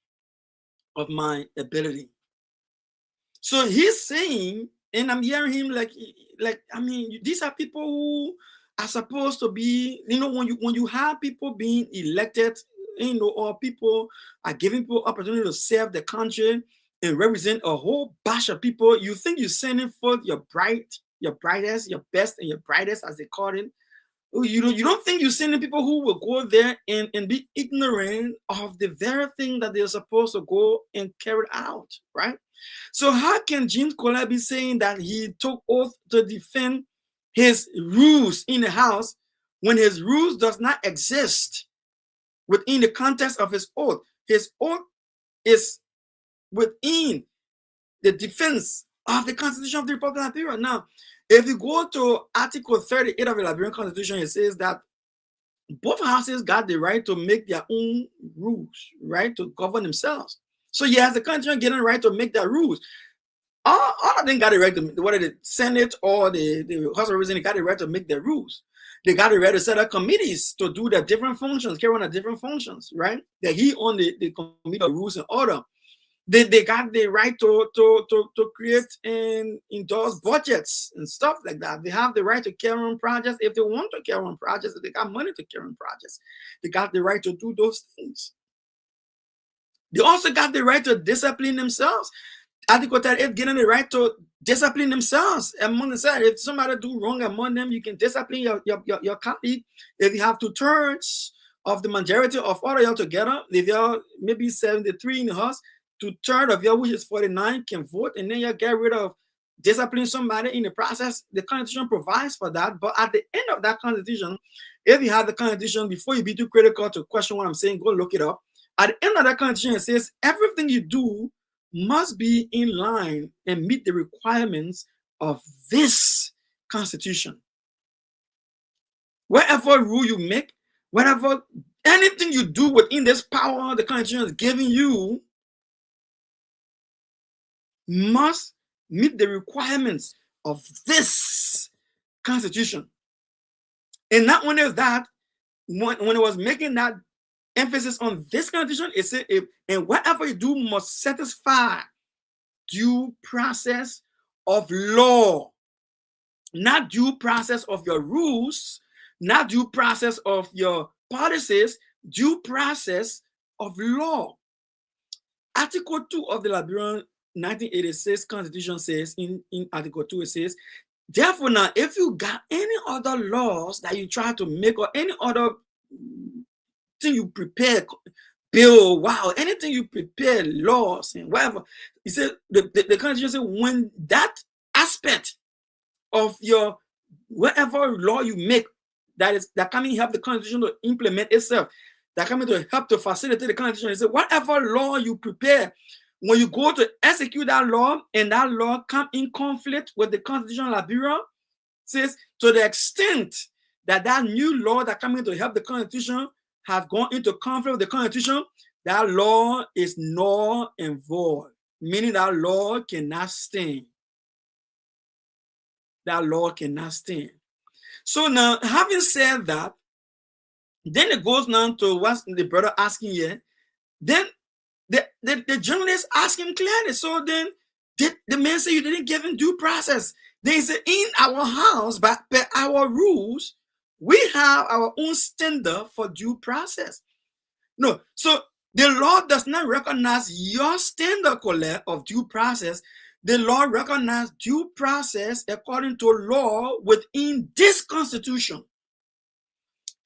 of my ability. So he's saying, and I'm hearing him like I mean, these are people who are supposed to be, when you have people being elected, or people are giving people opportunity to serve the country and represent a whole batch of people, you think you're sending forth your brightest, your best, and your brightest, as they call it. You don't think you're sending people who will go there and be ignorant of the very thing that they're supposed to go and carry out, right? So how can James Konneh be saying that he took oath to defend his rules in the House when his rules does not exist within the context of his oath? His oath is within the defense of the Constitution of the Republic of Liberia. Now, if you go to Article 38 of the Liberian Constitution, it says that both houses got the right to make their own rules, right, to govern themselves. So yes, the country getting the right to make their rules. All of them got the right to, whether the Senate or the House of Representatives got the right to make their rules. They got the right to set up committees to do the different functions, carry on the different functions, right? That he on the committee of rules and order. They got the right to create and endorse budgets and stuff like that. They have the right to carry on projects if they want to carry on projects, if they got money to carry on projects. They got the right to do those things. They also got the right to discipline themselves. Article 38 getting the right to discipline themselves among themselves. If somebody do wrong among them, you can discipline your colleague. If you have 2/3 of the majority of all of y'all together, if y'all maybe 73 in the house, 2/3 of y'all, which is 49, can vote, and then you get rid of disciplining somebody in the process. The Constitution provides for that. But at the end of that Constitution, if you have the Constitution, before you be too critical to question what I'm saying, go look it up. At the end of that Constitution, it says everything you do must be in line and meet the requirements of this Constitution. Whatever rule you make, whatever, anything you do within this power the Constitution is giving you must meet the requirements of this Constitution. And not only that, when it was making that emphasis on this Constitution, it said, and whatever you do must satisfy due process of law, not due process of your rules, not due process of your policies, due process of law. Article 2 of the Liberian 1986 Constitution says, in Article 2, it says, therefore now, if you got any other laws that you try to make or any other thing you prepare, bill, wow, anything you prepare, laws and whatever, he said, the Constitution said, when that aspect of your whatever law you make that coming help the Constitution to implement itself, that coming to help to facilitate the Constitution, he said, whatever law you prepare, when you go to execute that law and that law come in conflict with the Constitution of Liberia, says to the extent that that new law that coming to help the Constitution have gone into conflict with the Constitution, that law is null and void, meaning that law cannot stand. That law cannot stand. So now, having said that, then it goes now to what the brother asking here. Then the journalist asked him clearly. So then the man said, you didn't give him due process. They said, in our house, but per our rules, we have our own standard for due process. No, so the law does not recognize your standard, Konneh, of due process. The law recognizes due process according to law within this Constitution.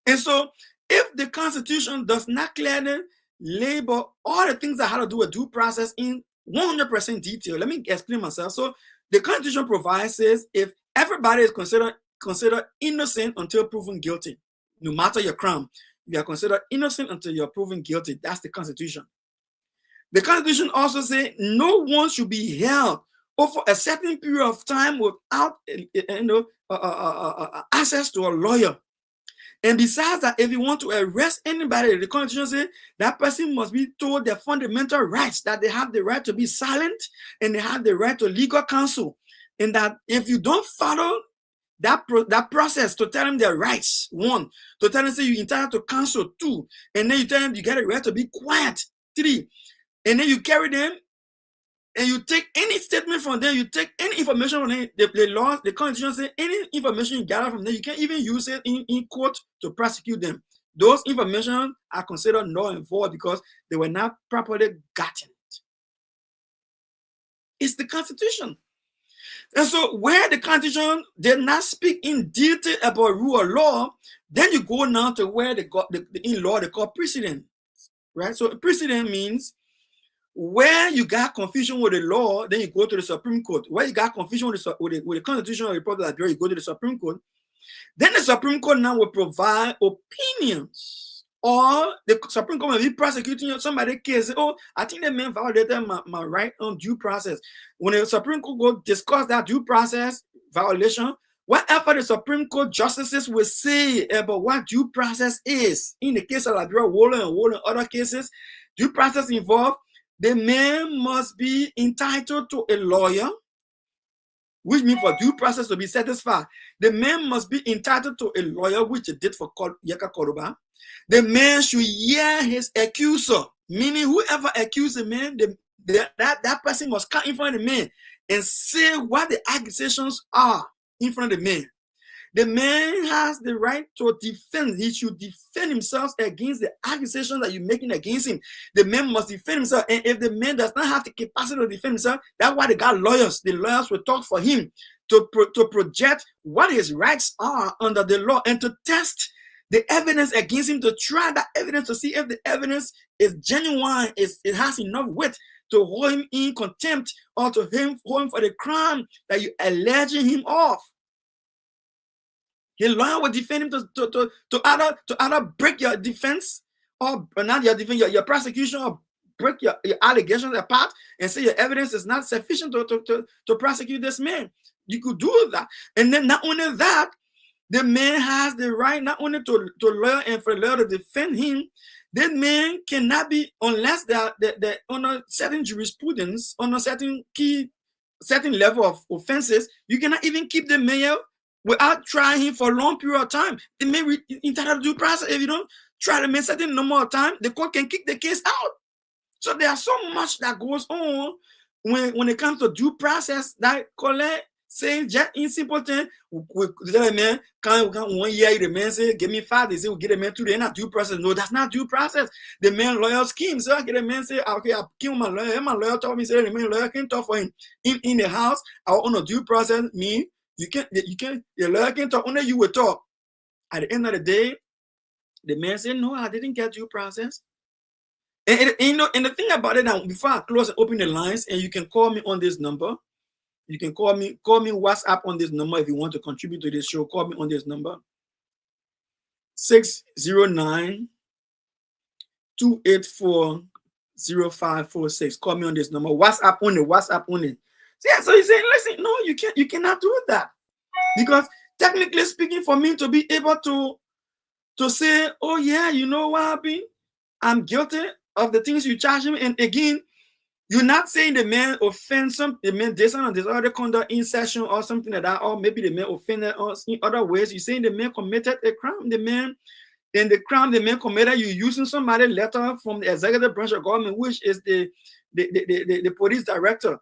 And so if the Constitution does not clearly label all the things that have to do with due process in 100% detail, let me explain myself. So the Constitution provides, says, if everybody is considered innocent until proven guilty, no matter your crime, you are considered innocent until you're proven guilty. That's the Constitution. The Constitution also says no one should be held over a certain period of time without access to a lawyer. And besides that, if you want to arrest anybody, the Constitution says that person must be told their fundamental rights, that they have the right to be silent and they have the right to legal counsel. And that if you don't follow that process to tell them their rights, 1, to tell them, say, you're entitled to counsel, 2, and then you tell them you get a right to be quiet, 3, and then you carry them and you take any statement from them, you take any information from them, the laws, the Constitution says any information you gather from them, you can't even use it in court to prosecute them. Those information are considered null and void because they were not properly gotten. It's the Constitution. And so where the Constitution did not speak in detail about rule of law, then you go now to where in law they call precedent, right? So precedent means where you got confusion with the law, then you go to the Supreme Court. Where you got confusion with the Constitution of the Republic of Liberia, you go to the Supreme Court. Then the Supreme Court now will provide opinions, or the Supreme Court will be prosecuting somebody's case. Oh, I think the man violated my right on due process. When the Supreme Court go discuss that due process violation, whatever the Supreme Court justices will say about what due process is, in the case of Liberia, Wola and other cases, due process involved, the man must be entitled to a lawyer which means for due process to be satisfied, the man must be entitled to a lawyer, which it did for Yeka Koroba. The man should hear his accuser, meaning whoever accused the man, that person must come in front of the man and say what the accusations are in front of the man. The man has the right to defend. He should defend himself against the accusations that you're making against him. The man must defend himself. And if the man does not have the capacity to defend himself, that's why they got lawyers. The lawyers will talk for him to project what his rights are under the law and to test the evidence against him, to try that evidence to see if the evidence is genuine, it has enough weight to hold him in contempt or to hold him for the crime that you're alleging him of. The lawyer will defend him to either break your defense or not your defense, your prosecution, or break your allegations apart and say your evidence is not sufficient to prosecute this man. You could do that. And then not only that, the man has the right not only to lawyer and for the lawyer to defend him. That man cannot be, unless they're on a certain jurisprudence, on a certain level of offenses, you cannot even keep the man without trying him for a long period of time. It may be entitled to due process. If you don't try to make certain number of time, the court can kick the case out. So there's so much that goes on when it comes to due process that Konneh saying just in simple thing. We tell a man, can 1 year the man say, give me 5, they say we'll get a man 2 days, not due process. No, that's not due process. The man lawyer scheme. So I get a man say, okay, I kill my lawyer. And my lawyer told me, say the man lawyer can talk for him in the house. I want a due process mean you can't, the lawyer can talk, only you will talk. At the end of the day, the man said, no, I didn't get due process. And the thing about it now, before I close and open the lines, and you can call me on this number. You can call me WhatsApp on this number if you want to contribute to this show. Call me on this number. 609-284-0546. Call me on this number. WhatsApp only. Yeah, so he's saying, listen, no, you cannot do that. Because technically speaking, for me to be able to say, oh yeah, you know what happened? I'm guilty of the things you charge me. And again, you're not saying the man offends the man did some of this other conduct in session or something like that, or maybe the man offended us in other ways. You're saying the man committed a crime. The crime the man committed, you're using somebody's letter from the executive branch of government, which is the police director,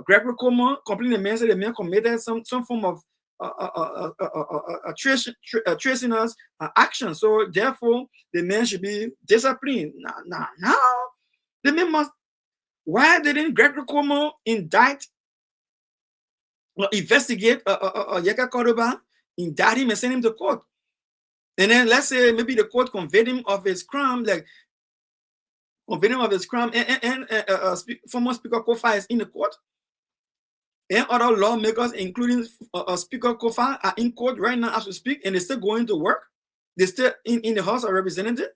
Gregory Konneh, complaining the man said the man committed some form of treasonous action. So therefore, the man should be disciplined. Now, the man must. Why didn't Gregory Konneh indict or investigate Yeka Koroba, indict him and send him to court? And then let's say maybe the court convict him of his crime, and former Speaker Kofa is in the court. And other lawmakers, including Speaker Kofa, are in court right now as we speak, and they're still going to work. They're still in the House of Representatives.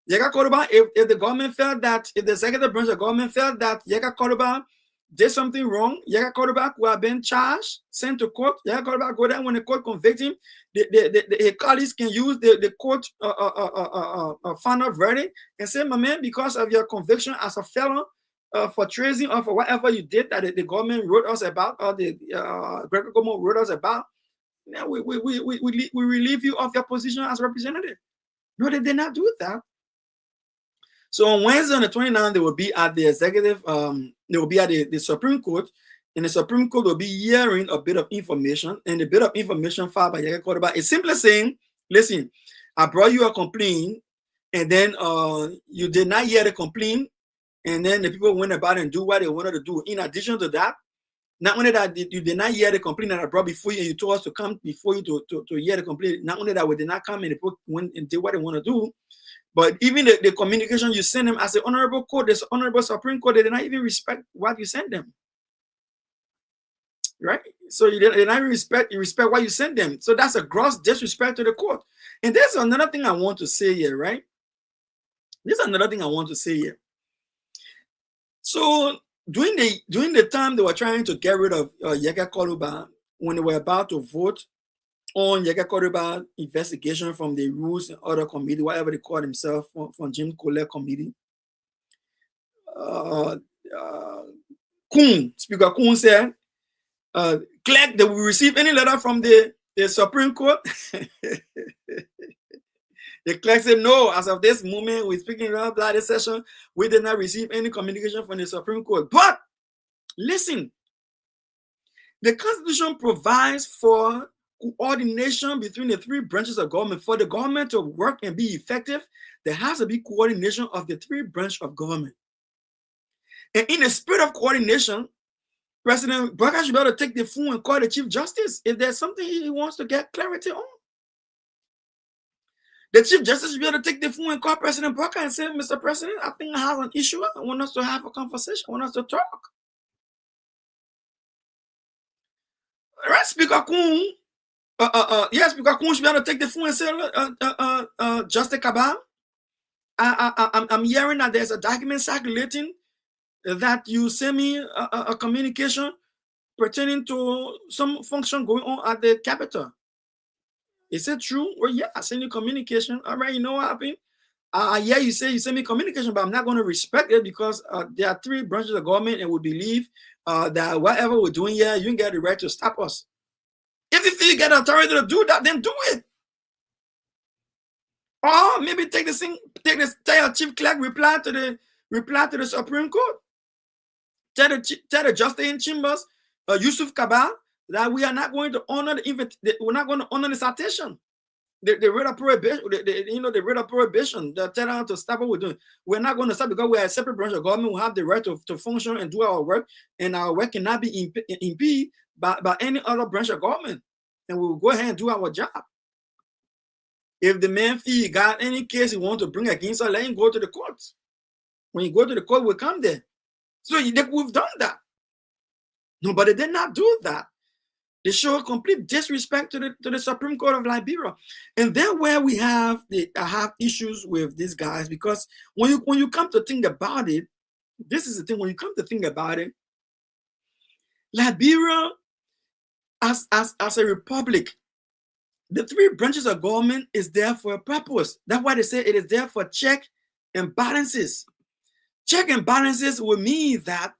Yeka Koroba, if the government felt that, if the executive branch of government felt that Yeka Koroba did something wrong, Yeka Koroba could have been charged, sent to court. Yeka Koroba go there when the court convict him. The colleagues can use the court final verdict and say, my man, because of your conviction as a felon for treason or for whatever you did that the government wrote us about, or the Gregory Konneh wrote us about, we relieve you of your position as representative. No, they did not do that. So on Wednesday, on the 29th, they will be at the executive, they will be at the Supreme Court, and the Supreme Court will be hearing a bit of information, and the bit of information filed by Yeka Koroba is simply saying, listen, I brought you a complaint, and then you did not hear the complaint, and then the people went about and do what they wanted to do. In addition to that, not only that you did not hear the complaint that I brought before you, and you told us to come before you to hear the complaint, not only that we did not come and the people went and did what they want to do, but even the communication you send them as the honorable court, this honorable Supreme Court, they did not even respect what you sent them. Right? So you did not respect what you sent them. So that's a gross disrespect to the court. And there's another thing I want to say here, right? There's another thing I want to say here. So during the time they were trying to get rid of Yeka Koroba, when they were about to vote on Yeka Koroba investigation from the Rules and Order Committee, whatever they call themselves, from Jim Konneh Committee, Speaker Kuhn said Clerk, they will receive any letter from the Supreme Court. The clerk said, no, as of this moment, we're speaking about this session, we did not receive any communication from the Supreme Court. But listen, the Constitution provides for coordination between the three branches of government. For the government to work and be effective, there has to be coordination of the three branches of government. And in the spirit of coordination, President Boakai should be able to take the phone and call the Chief Justice if there's something he wants to get clarity on. The Chief Justice should be able to take the phone and call President Boakai and say, Mr. President, I think I have an issue. I want us to have a conversation. I want us to talk. Right, Speaker Kun. Yes, Speaker Kun should be able to take the phone and say, Justice Kabal, I'm hearing that there's a document circulating that you send me a communication pertaining to some function going on at the Capitol. Is it true? Well, yeah, I send you communication. All right, you know what happened? Yeah, you say you send me communication, but I'm not going to respect it because there are three branches of government and we believe that whatever we're doing here, you can get the right to stop us. If you feel you get authority to do that, then do it. Or maybe take this thing, tell your chief clerk, reply to the Supreme Court. Tell the justice in chambers, Yusuf Kabal, that we are not going to honor we're not going to honor the citation. The rate of prohibition, the rate of prohibition, the tell them to stop what we're doing. We're not going to stop because we are a separate branch of government. We have the right to function and do our work, and our work cannot be impeded by any other branch of government. And we will go ahead and do our job. If the man feel he got any case he wants to bring against us, let him go to the courts. When you go to the court, we'll come there. So we've done that. No, but they did not do that. They show a complete disrespect to the Supreme Court of Liberia. And then where we have I have issues with these guys, because when you come to think about it, this is the thing, when you come to think about it, Liberia as a republic, the three branches of government is there for a purpose. That's why they say it is there for check and balances. Check and balances will mean that,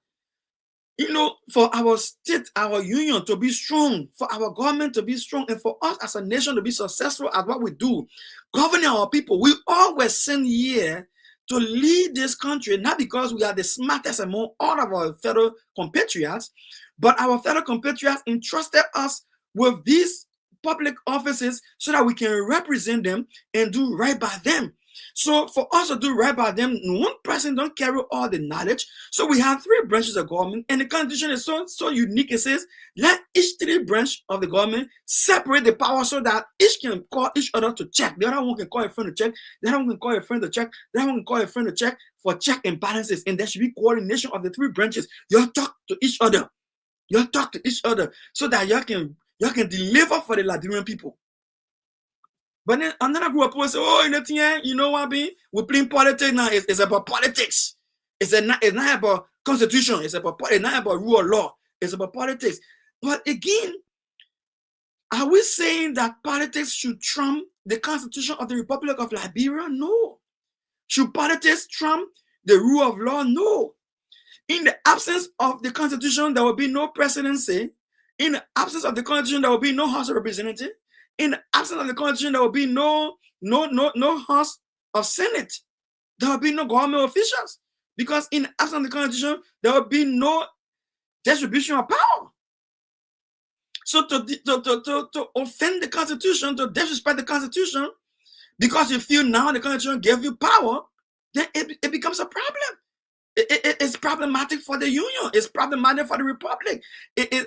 for our state, our union to be strong, for our government to be strong, and for us as a nation to be successful at what we do, governing our people, we always sent here to lead this country, not because we are the smartest among all of our fellow compatriots, but our fellow compatriots entrusted us with these public offices so that we can represent them and do right by them. So for us to do right by them, one person don't carry all the knowledge. So we have three branches of government, and the Constitution is so unique. It says, let each three branch of the government separate the power so that each can call each other to check. The other one can call a friend to check. The other one can call a friend to check. The other one can call a friend to check for check and balances. And there should be coordination of the three branches. You talk to each other. You talk to each other so that you can deliver for the Liberian people. But then another group of people say, oh, you know what I mean? We're playing politics now. It's about politics. It's not about constitution. It's not about rule of law. It's about politics. But again, are we saying that politics should trump the Constitution of the Republic of Liberia? No. Should politics trump the rule of law? No. In the absence of the Constitution, there will be no presidency. In the absence of the Constitution, there will be no House of Representatives. In the absence of the Constitution, there will be no House of Senate. There will be no government officials. Because in the absence of the Constitution, there will be no distribution of power. So to offend the Constitution, to disrespect the Constitution, because you feel now the Constitution gave you power, then it becomes a problem. It's problematic for the Union. It's problematic for the Republic.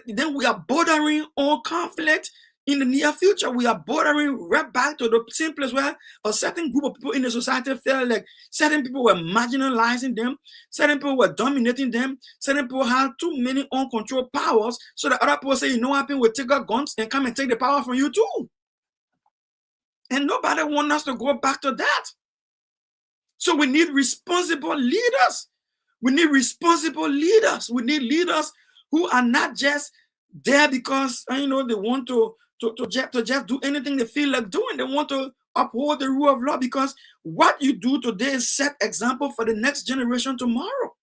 Then we are bordering on conflict. In the near future, we are bordering right back to the same place where a certain group of people in the society felt like certain people were marginalizing them, certain people were dominating them, certain people had too many uncontrolled powers, so that other people say, you know what happened, we'll take our guns and come and take the power from you too. And nobody wants us to go back to that. So we need responsible leaders. We need responsible leaders. We need leaders who are not just there because, they want to just do anything they feel like doing. They want to uphold the rule of law, because what you do today is set example for the next generation tomorrow.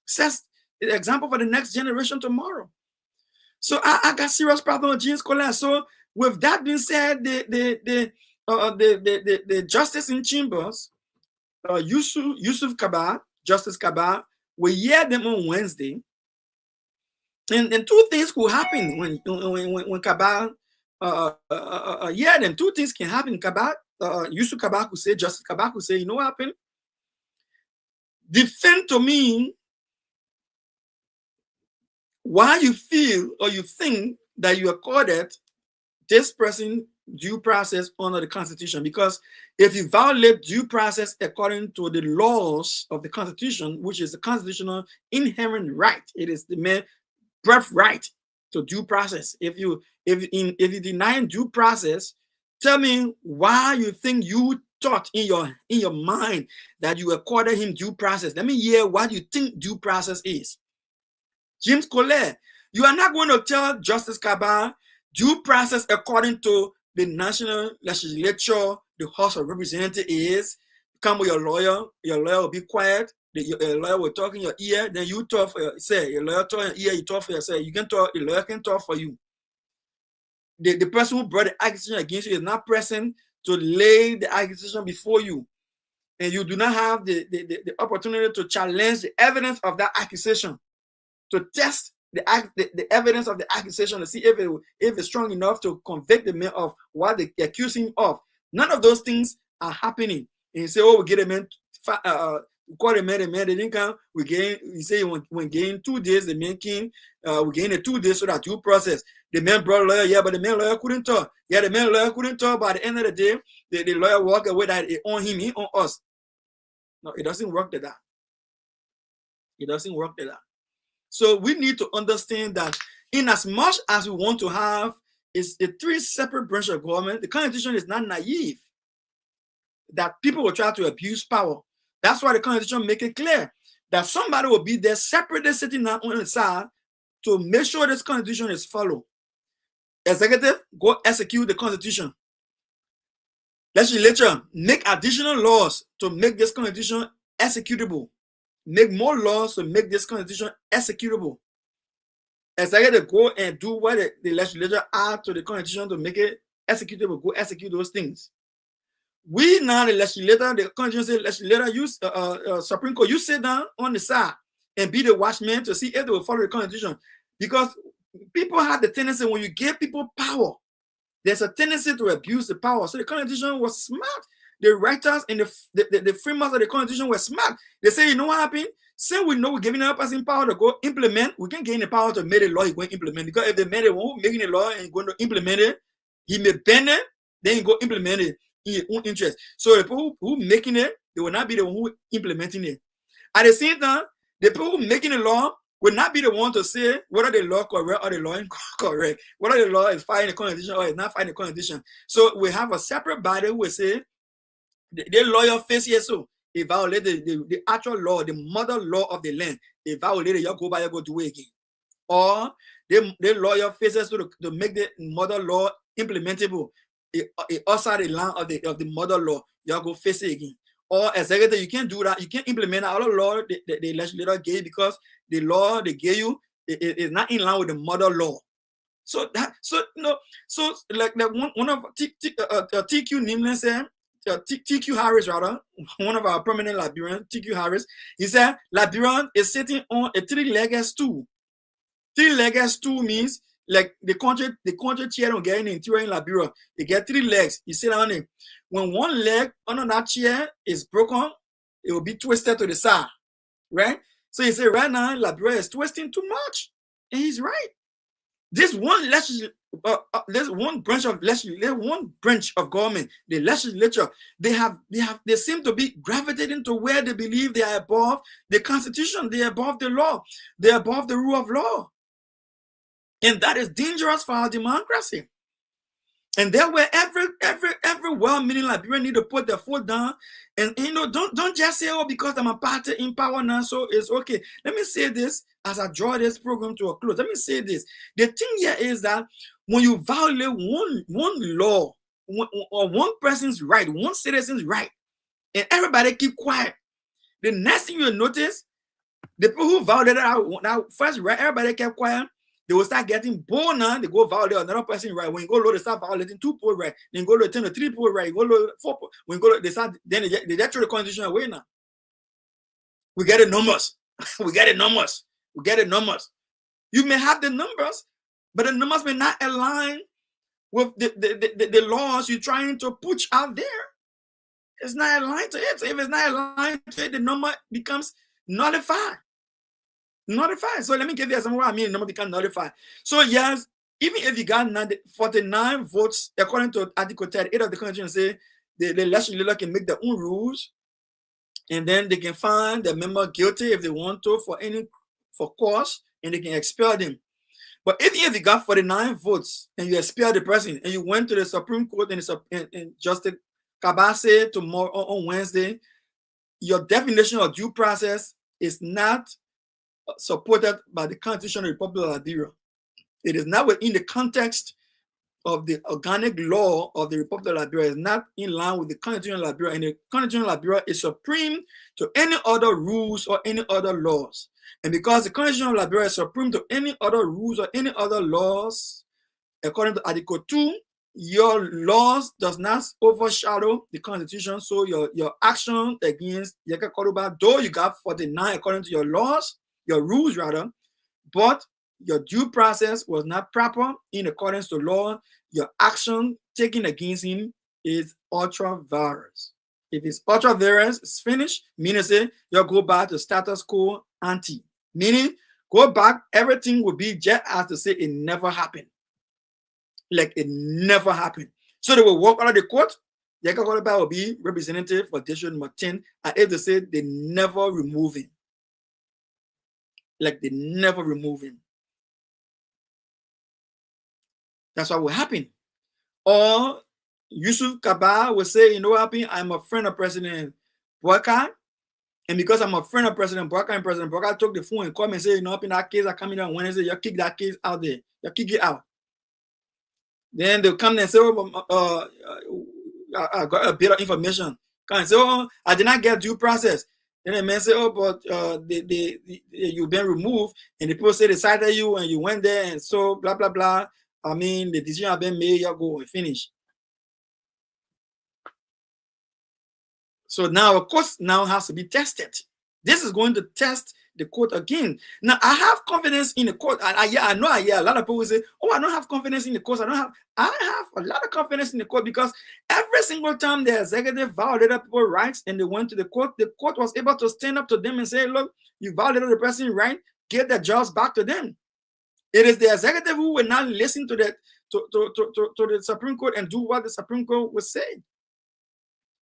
Sets the example for the next generation tomorrow. So I got serious problem with James Konneh. So with that being said, the justice in chambers, Yusuf Kaba, Justice Kaba, we hear them on Wednesday, and two things could happen when Kaba hear them. Two things can happen. Kaba, Yusuf Kaba could say, Justice Kaba could say, you know what happened? Defend to me why you feel or you think that you accorded this person due process under the Constitution. Because if you violate due process according to the laws of the Constitution, which is the constitutional inherent right, it is the mere birthright to due process. If you deny due process, tell me why you think you thought in your mind that you accorded him due process. Let me hear what you think due process is. James Konneh, you are not going to tell Justice Kaba due process according to the National Legislature, the House of Representatives is. Come with your lawyer will be quiet, your lawyer will talk in your ear, then you talk for yourself. Your lawyer talk in your ear, you talk for yourself. You can talk, the lawyer can talk for you. The person who brought the accusation against you is not present to lay the accusation before you. And you do not have the opportunity to challenge the evidence of that accusation, to test the evidence of the accusation to see if it's strong enough to convict the man of what they accuse him of. None of those things are happening. And you say, oh, we get a man, call a man, they didn't come. We gain, you say, when gain 2 days, the man came, we gain the 2 days so that due process. The man brought a lawyer, yeah, but the man lawyer couldn't talk. Yeah, the man lawyer couldn't talk. By the end of the day, the lawyer walked away that it on him, he on us. No, it doesn't work like that. It doesn't work like that. So we need to understand that in as much as we want to have is a 3 separate branches of government, the Constitution is not naive that people will try to abuse power. That's why the Constitution make it clear that somebody will be there separately sitting on the side to make sure this Constitution is followed. Executive, go execute the Constitution. Legislature, make additional laws to make this Constitution executable. Make more laws to make this Constitution executable. Executive, go and do what the legislature add to the Constitution to make it executable. Go execute those things. We now, the legislator, the Constitution says, legislator, use Supreme Court, you sit down on the side and be the watchman to see if they will follow the Constitution. Because people have the tendency, when you give people power, there's a tendency to abuse the power. So the Constitution was smart. The writers and the framers of the Constitution were smart. They say, you know what happened? Since we know we're giving a person power to go implement, we can gain the power to make a law he's going to implement. Because if the man who's making a law and going to implement it, he may bend it, then he go implement it in his own interest. So the people who making it, they will not be the one who implementing it. At the same time, the people who making the law will not be the one to say whether the law correct or the law incorrect, whether the law is fighting the Constitution or is not fighting the Constitution. So we have a separate body who will say, the lawyer face here, so they violate the actual law, the mother law of the land. They violate it, you go by, you go do it again. Or the lawyer faces to make the mother law implementable. Outside the line of the mother law, you go face it again. Or executive, you can't do that. You can't implement all the law the legislator gave because the law they gave you is not in line with the mother law. So like one of TQ nameless said. TQ Harris, rather, one of our prominent Liberians, TQ Harris, he said Liberian is sitting on a 3-legged stool. 3-legged stool means like the country chair don't get in the interior in Liberia. They get 3 legs. You sit on it. When one leg under that chair is broken, it will be twisted to the side, right? So he said right now Liberia is twisting too much, and he's right. This one there's one branch of government, the legislature. They seem to be gravitating to where they believe they are above the Constitution, they are above the law, they are above the rule of law, and that is dangerous for our democracy. And there where every well-meaning Liberian need to put their foot down, and don't just say, oh, because I'm a party in power now, so it's okay. Let me say this as I draw this program to a close. Let me say this. The thing here is that when you violate one law, or one person's right, one citizen's right, and everybody keep quiet, the next thing you'll notice, the people who violated that first right, everybody kept quiet. they will start getting bold now. They go violate another person right. When you go low, they start violating 2 poll right. Then go to 10 to 3 poll right. You go low 4 poll. When you go low, they start, then they get through the constitution away now. We get the numbers. We get the numbers. We get the numbers. You may have the numbers, but the numbers may not align with the laws you're trying to push out there. It's not aligned to it. So if it's not aligned to it, the number becomes nullified. Nullified. So let me give you example what I mean. The number becomes nullified. So yes, even if you got 49 votes, according to Article 38 of the Constitution, say the legislature can make their own rules, and then they can find the member guilty if they want to for cause, and they can expel them. But if you got 49 votes and you expel the person, and you went to the Supreme Court and Justice Kabase tomorrow on Wednesday, your definition of due process is not supported by the Constitution of the Republic of Liberia. It is not within the context of the organic law of the Republic of Liberia. It's not in line with the Constitution of Liberia, and the Constitution of Liberia is supreme to any other rules or any other laws. And because the Constitution of Liberia is supreme to any other rules or any other laws, according to Article 2, your laws does not overshadow the Constitution. So your action against Yeka Koruba, though you got 49 according to your laws, your rules rather, but your due process was not proper in accordance to law, your action taken against him is ultra virus. If it's ultra virus, it's finished, meaning say you go back to status quo ante. Meaning, go back, everything will be just as to say it never happened. Like it never happened. So they will walk out of the court. Yeka Koruba will be representative for district number 10, and if they say they never remove him. Like they never remove him. That's what will happen. Or Yusuf Kaba will say, you know what happened? I'm a friend of President Boakai. And because I'm a friend of President Boakai, and President Boakai took the phone and called me and said, you know, in that case, I come in on Wednesday, you kick that case out there. You kick it out. Then they'll come and say, oh, I got a bit of information. Come and say, oh, I did not get due process. Then the man say, oh, but you've been removed. And the people say they cited you and you went there and so blah, blah, blah. I mean, the decision has been made, you go and finish. So now, of course, now has to be tested. This is going to test the court again. Now, I have confidence in the court. I know a lot of people will say, oh, I don't have confidence in the court. I have a lot of confidence in the court because every single time the executive violated people's rights and they went to the court was able to stand up to them and say, look, you violated the person's right, get the jobs back to them. It is the executive who will not listen to the Supreme Court and do what the Supreme Court will say.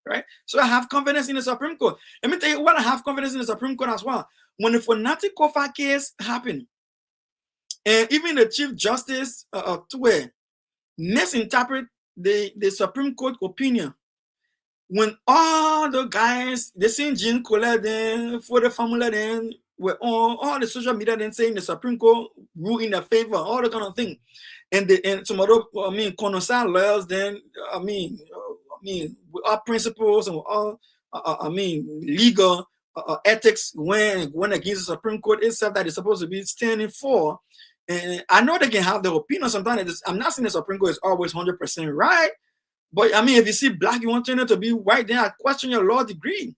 Right? So I have confidence in the Supreme Court. Let me tell you what I have confidence in the Supreme Court as well. When the Fanatic Kofa case happened, and even the Chief Justice Tue misinterpret the Supreme Court opinion, when all the guys, the Saint Jean Colette, then for the family, then were all the social media then saying the Supreme Court rule in their favor, all the kind of thing, and some other, Konneh lawyers, then with our principles and all, legal ethics went against the Supreme Court itself that is supposed to be standing for. And I know they can have their opinion sometimes. I'm not saying the Supreme Court is always 100% right, but I mean, if you see black, you want it to be white, then I question your law degree.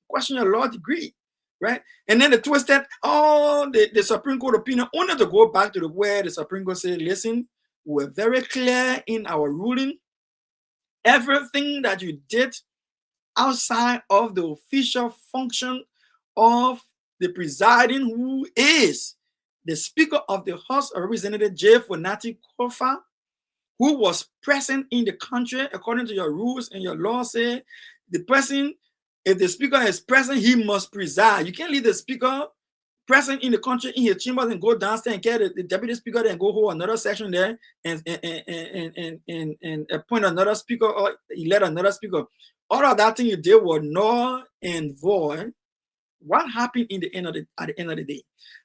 Question your law degree, right? And then the twisted all the Supreme Court opinion only to go back to where the Supreme Court said, listen, we're very clear in our ruling. Everything that you did outside of the official function of the presiding, who is the Speaker of the House of Representatives, J. Fonati Kofa, who was present in the country according to your rules and your law, say the person, if the Speaker is present, he must preside. You can't leave the Speaker present in the country in his chambers and go downstairs and get the Deputy Speaker and go hold another section there and appoint another speaker or elect another speaker. All of that thing you did was null and void. What happened at the end of the day?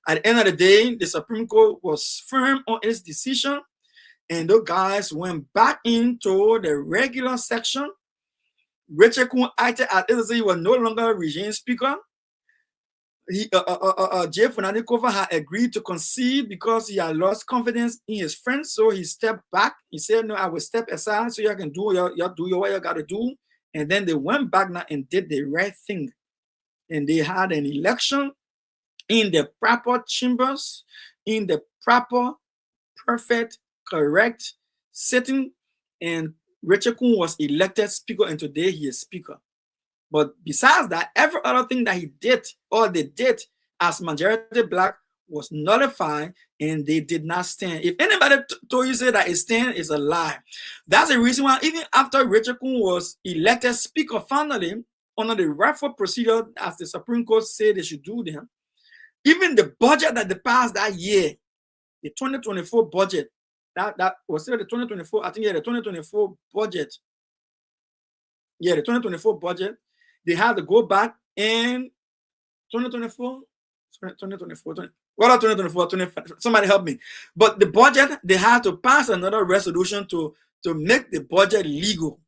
At the end of the day, the Supreme Court was firm on its decision, and those guys went back into the regular section. Richard Kun acted as if he was no longer regime speaker. J. Funanikova had agreed to concede because he had lost confidence in his friends. So he stepped back. He said, no, I will step aside so you can do what you got to do. And then they went back now and did the right thing. And they had an election in the proper chambers, in the proper, perfect, correct setting. And Richard Kuhn was elected speaker, and today he is speaker. But besides that, every other thing that he did or they did as majority black was nullified, and they did not stand. If anybody told you say that it stand, is a lie. That's the reason why even after Richard Kuhn was elected speaker finally under the rightful procedure as the Supreme Court said they should do them, even the budget that they passed that year, the 2024 budget, that was still the 2024, I think, yeah, the 2024 budget. Yeah, the 2024 budget, they had to go back in 2024, what are 2024, somebody help me. But the budget, they had to pass another resolution to make the budget legal.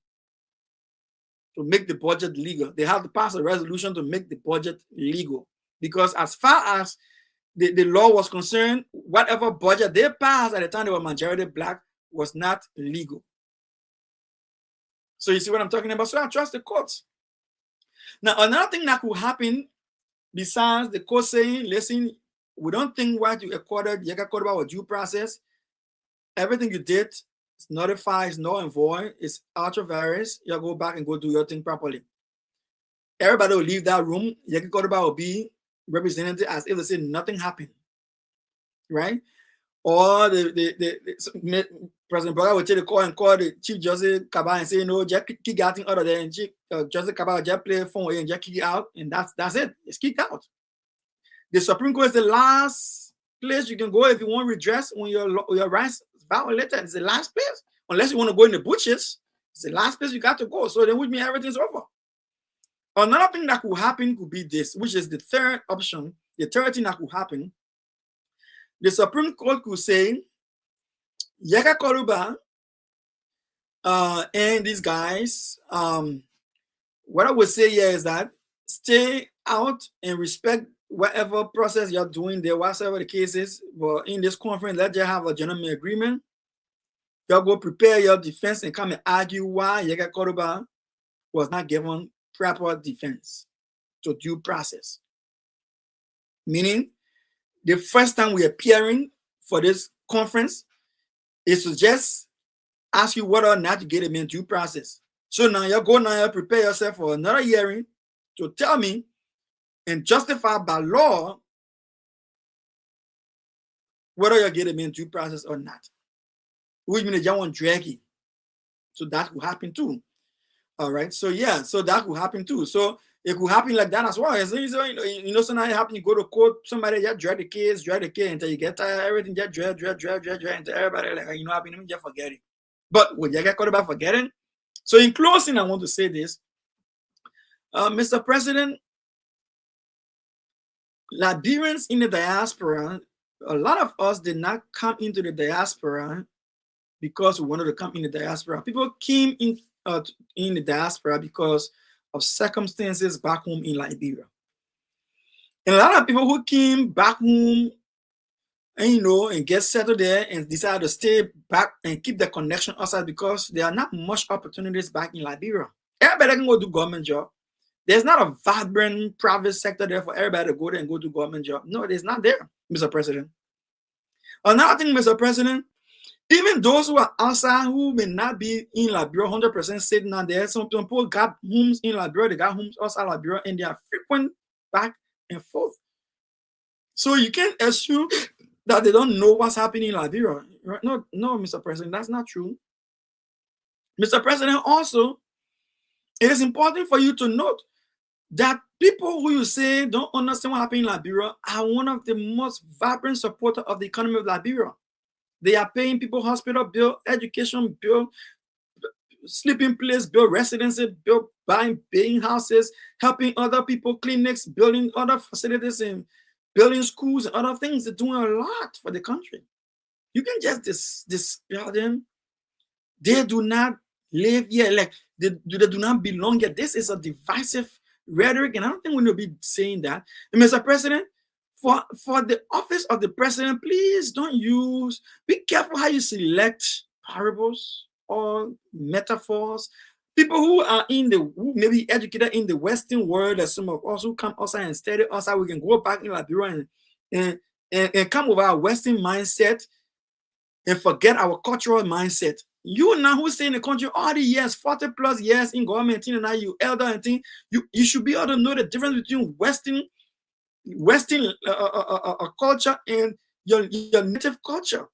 To make the budget legal. They have to pass a resolution to make the budget legal. Because as far as the law was concerned, whatever budget they passed at the time they were majority black was not legal. So you see what I'm talking about? So I trust the courts. Now, another thing that could happen besides the court saying, listen, we don't think what you accorded, you got about a due process. Everything you did is notified, is null and void, it's ultra virus. You go back and go do your thing properly. Everybody will leave that room. You got about will be represented as if they say nothing happened, right? Or the President Boakai will take the call and call the Chief Justice Kabah and say, no, just kick out out of there, and Chief Justice Kabah just play a phone and just kick it out, and that's it. It's kicked out. The Supreme Court is the last place you can go if you want redress when your rights violated. It's the last place, unless you want to go in the bushes. It's the last place you got to go. So then, which means everything's over. Another thing that could happen could be this, which is the third option. The third thing that could happen, the Supreme Court could say, Yeka Koruba and these guys, what I would say here is that stay out and respect whatever process you're doing there, whatever the case is. But in this conference, let's just have a gentleman agreement. Y'all go prepare your defense and come and argue why Yeka Koruba was not given proper defense to due process. Meaning, the first time we're appearing for this conference is to just ask you whether or not you get him in due process. So now you go now, you prepare yourself for another hearing to tell me and justify by law whether you get him in due process or not. Which means you want draggy. So that will happen too. All right. So yeah, so that will happen too. So it could happen like that as well. So now it happen, you go to court, somebody just drag the case until you get tired, everything just drag until everybody like, you know, happen, just forget it. But would you get caught about forgetting? So in closing, I want to say this. Mr. President, Liberians in the diaspora, a lot of us did not come into the diaspora because we wanted to come in the diaspora. People came in the diaspora because of circumstances back home in Liberia. And a lot of people who came back home and, you know, and get settled there and decide to stay back and keep the connection outside because there are not much opportunities back in Liberia. Everybody can go do government job. There's not a vibrant private sector there for everybody to go there and go do government job. No, it's not there, Mr. President. Another thing, Mr. President, even those who are outside who may not be in Liberia 100% sitting down there, some people got homes in Liberia, they got homes outside Liberia, and they are frequent back and forth. So you can't assume that they don't know what's happening in Liberia. Right? No, Mr. President, that's not true. Mr. President, also, it is important for you to note that people who you say don't understand what happened in Liberia are one of the most vibrant supporters of the economy of Liberia. They are paying people hospital bill, education bill, sleeping place bill, residency bill, buying houses, helping other people, clinics, building other facilities, and building schools and other things. They're doing a lot for the country. You can just dispel them. They do not live here. Like they do not belong here. This is a divisive rhetoric, and I don't think we need to be saying that. And Mr. President, for the office of the president, please be careful how you select parables or metaphors. People who may be educated in the Western world, as some of us who come outside and study outside, we can go back in Liberia and come with our Western mindset and forget our cultural mindset. You now who stay in the country all the years, 40 plus years in government, and now you elder and thing, you should be able to know the difference between Western culture and your native culture.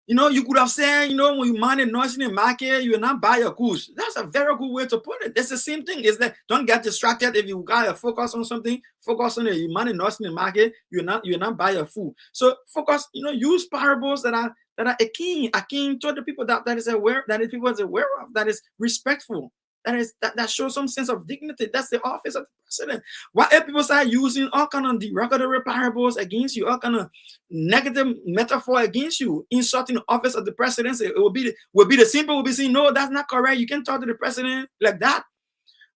You know, you could have said, you know, when you mind the noise in the market, you will not buy your goods. That's a very good way to put it. It's the same thing. Is that don't get distracted. If you got to focus on something, focus on it. You mind the noise in the market, you will not buy your food. So focus, you know, use parables that are akin to the people that is aware, that is people is aware of, that is respectful. That shows some sense of dignity. That's the office of the president. Why if people start using all kind of derogatory parables against you, all kind of negative metaphor against you, insulting the office of the presidency, it will be the simple will be saying, no, that's not correct. You can't talk to the president like that.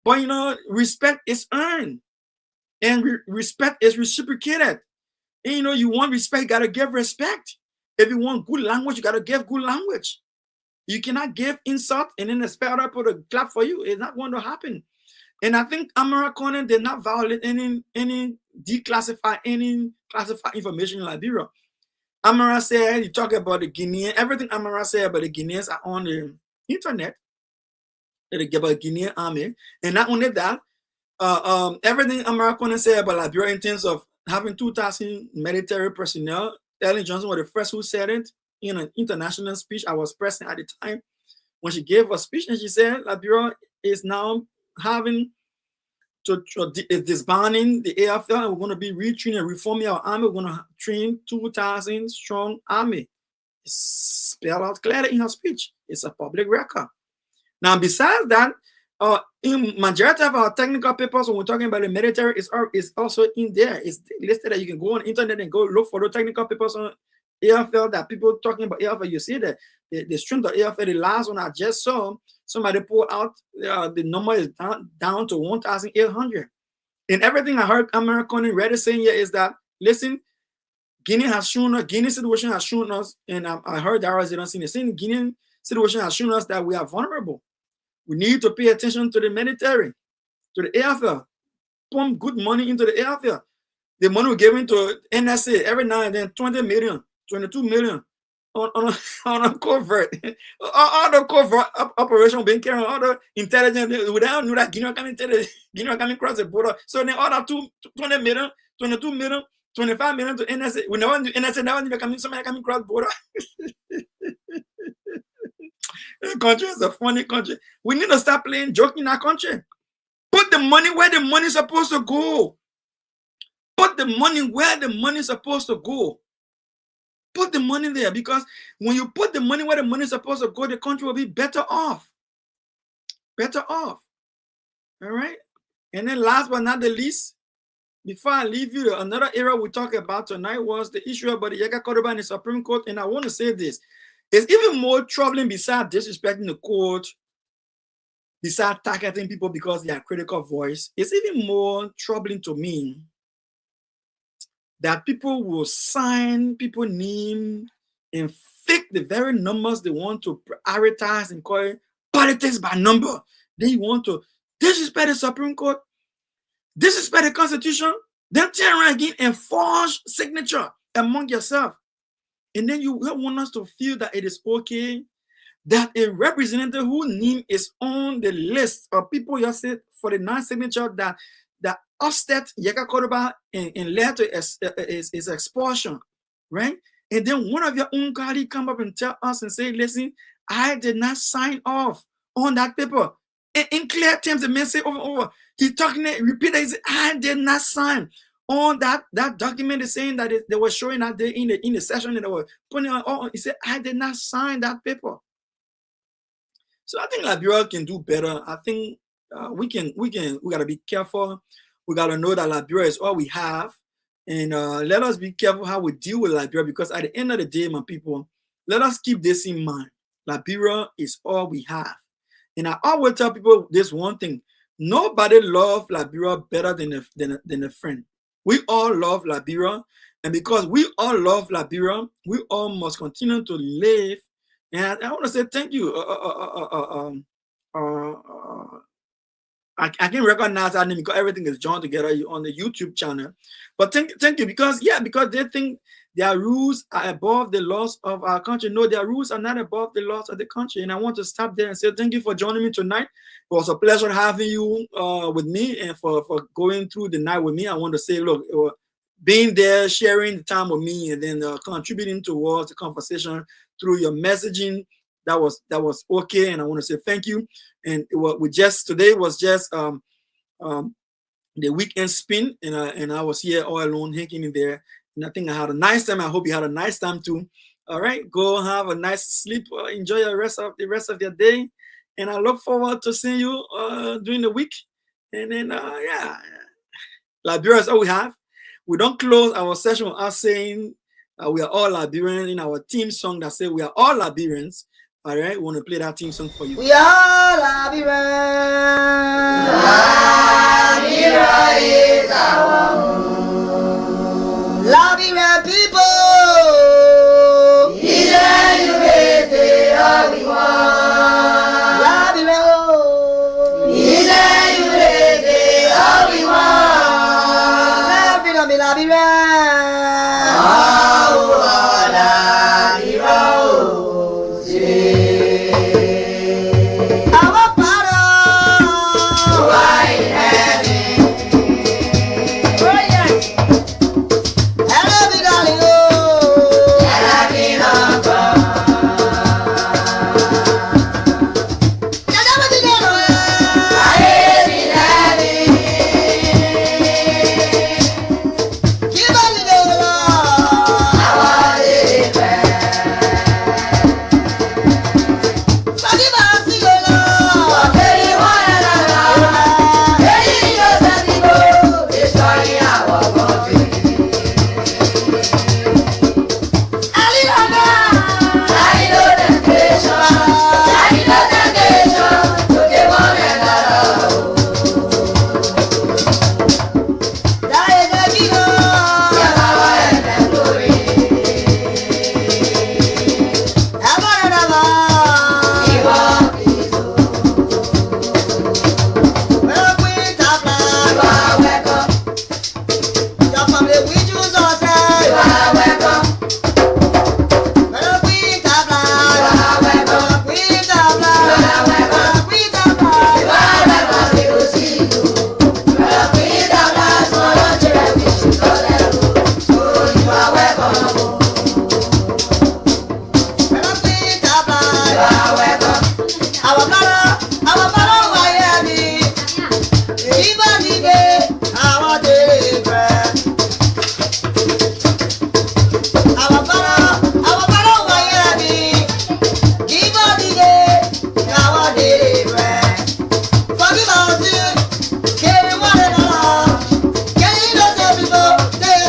But you know, respect is earned, and respect is reciprocated. And you know, you want respect, you gotta give respect. If you want good language, you gotta give good language. You cannot give insult and then expect other people to clap for you. It's not going to happen. And I think Amara Konneh did not violate any classified information in Liberia. Amara said, you talk about the Guinean, everything Amara said about the Guineans are on the internet. They give a Guinean army. And not only that, everything Amara Konneh said about Liberia in terms of having 2,000 military personnel, Ellen Johnson was the first who said it. In an international speech, I was present at the time when she gave a speech, and she said Liberia is now is disbanding the AFL, and we're going to be retraining and reforming our army. We're going to train 2,000 strong army. It's spelled out clearly in her speech. It's a public record. Now, besides that, in majority of our technical papers, when we're talking about the military, is also in there. It's listed that you can go on the internet and go look for the technical papers on AFL that people talking about AFL. You see that the strength of AFL, the last one I just saw, somebody pulled out the number is down to 1,800. And everything I heard American Reddit saying here is that, listen, Guinea situation has shown us, and I heard that they don't see the same. Guinea situation has shown us that we are vulnerable. We need to pay attention to the military, to the AFL, pump good money into the AFL. The money we're giving to NSA every now and then, 20 million. 22 million on a covert. all the covert operation being carried on, all the intelligence, without know that Guinea coming across the border. So then all that 20 million, 22 million, 25 million to NSA. We never NSA never need to come in, somebody coming across the border. The country is a funny country. We need to start playing joke in our country. Put the money where the money is supposed to go. Put the money where the money is supposed to go. Put the money there, because when you put the money where the money is supposed to go, the country will be better off. Better off. All right. And then last but not the least, before I leave you, another area we talked about tonight was the issue about the Yeka Kodoba in the Supreme Court. And I want to say this. It's even more troubling besides disrespecting the court, besides targeting people because they are critical voice. It's even more troubling to me that people will sign people name and fake the very numbers they want to prioritize and call it politics by number. They want to disrespect the Supreme Court, disrespect the Constitution, then turn around again and forge signature among yourself. And then you want us to feel that it is okay that a representative whose name is on the list of people you said for the non-signature that offset Yeka Kodoba and led to his expulsion, right? And then one of your own colleagues come up and tell us and say, listen, I did not sign off on that paper. In clear terms, the man say over and over, he's talking, repeat it, I did not sign on that document is saying that they were showing that day in the session and they were putting on, he said, I did not sign that paper. So I think Liberia can do better. I think we gotta be careful. We got to know that Liberia is all we have. And let us be careful how we deal with Liberia, because at the end of the day, my people, let us keep this in mind. Liberia is all we have. And I always tell people this one thing. Nobody loves Liberia better than a friend. We all love Liberia, and because we all love Liberia, we all must continue to live. And I want to say thank you. I can recognize that name because everything is joined together on the YouTube channel. But thank you because they think their rules are above the laws of our country. No, their rules are not above the laws of the country. And I want to stop there and say thank you for joining me tonight. It was a pleasure having you with me and for going through the night with me. I want to say, look, being there, sharing the time with me, and then contributing towards the conversation through your messaging, that was okay. And I want to say thank you. And today was just the weekend spin, and I was here all alone hanging in there. And I think I had a nice time. I hope you had a nice time too. All right, go have a nice sleep. Enjoy the rest of your day, and I look forward to seeing you during the week. And then Liberia is all we have. We don't close our session with us saying we are all Liberians in our theme song that says we are all Liberians. All right, we want to play that theme song for you. We are Liberians. Liberia is our home. Liberian people. Our brother, why are we?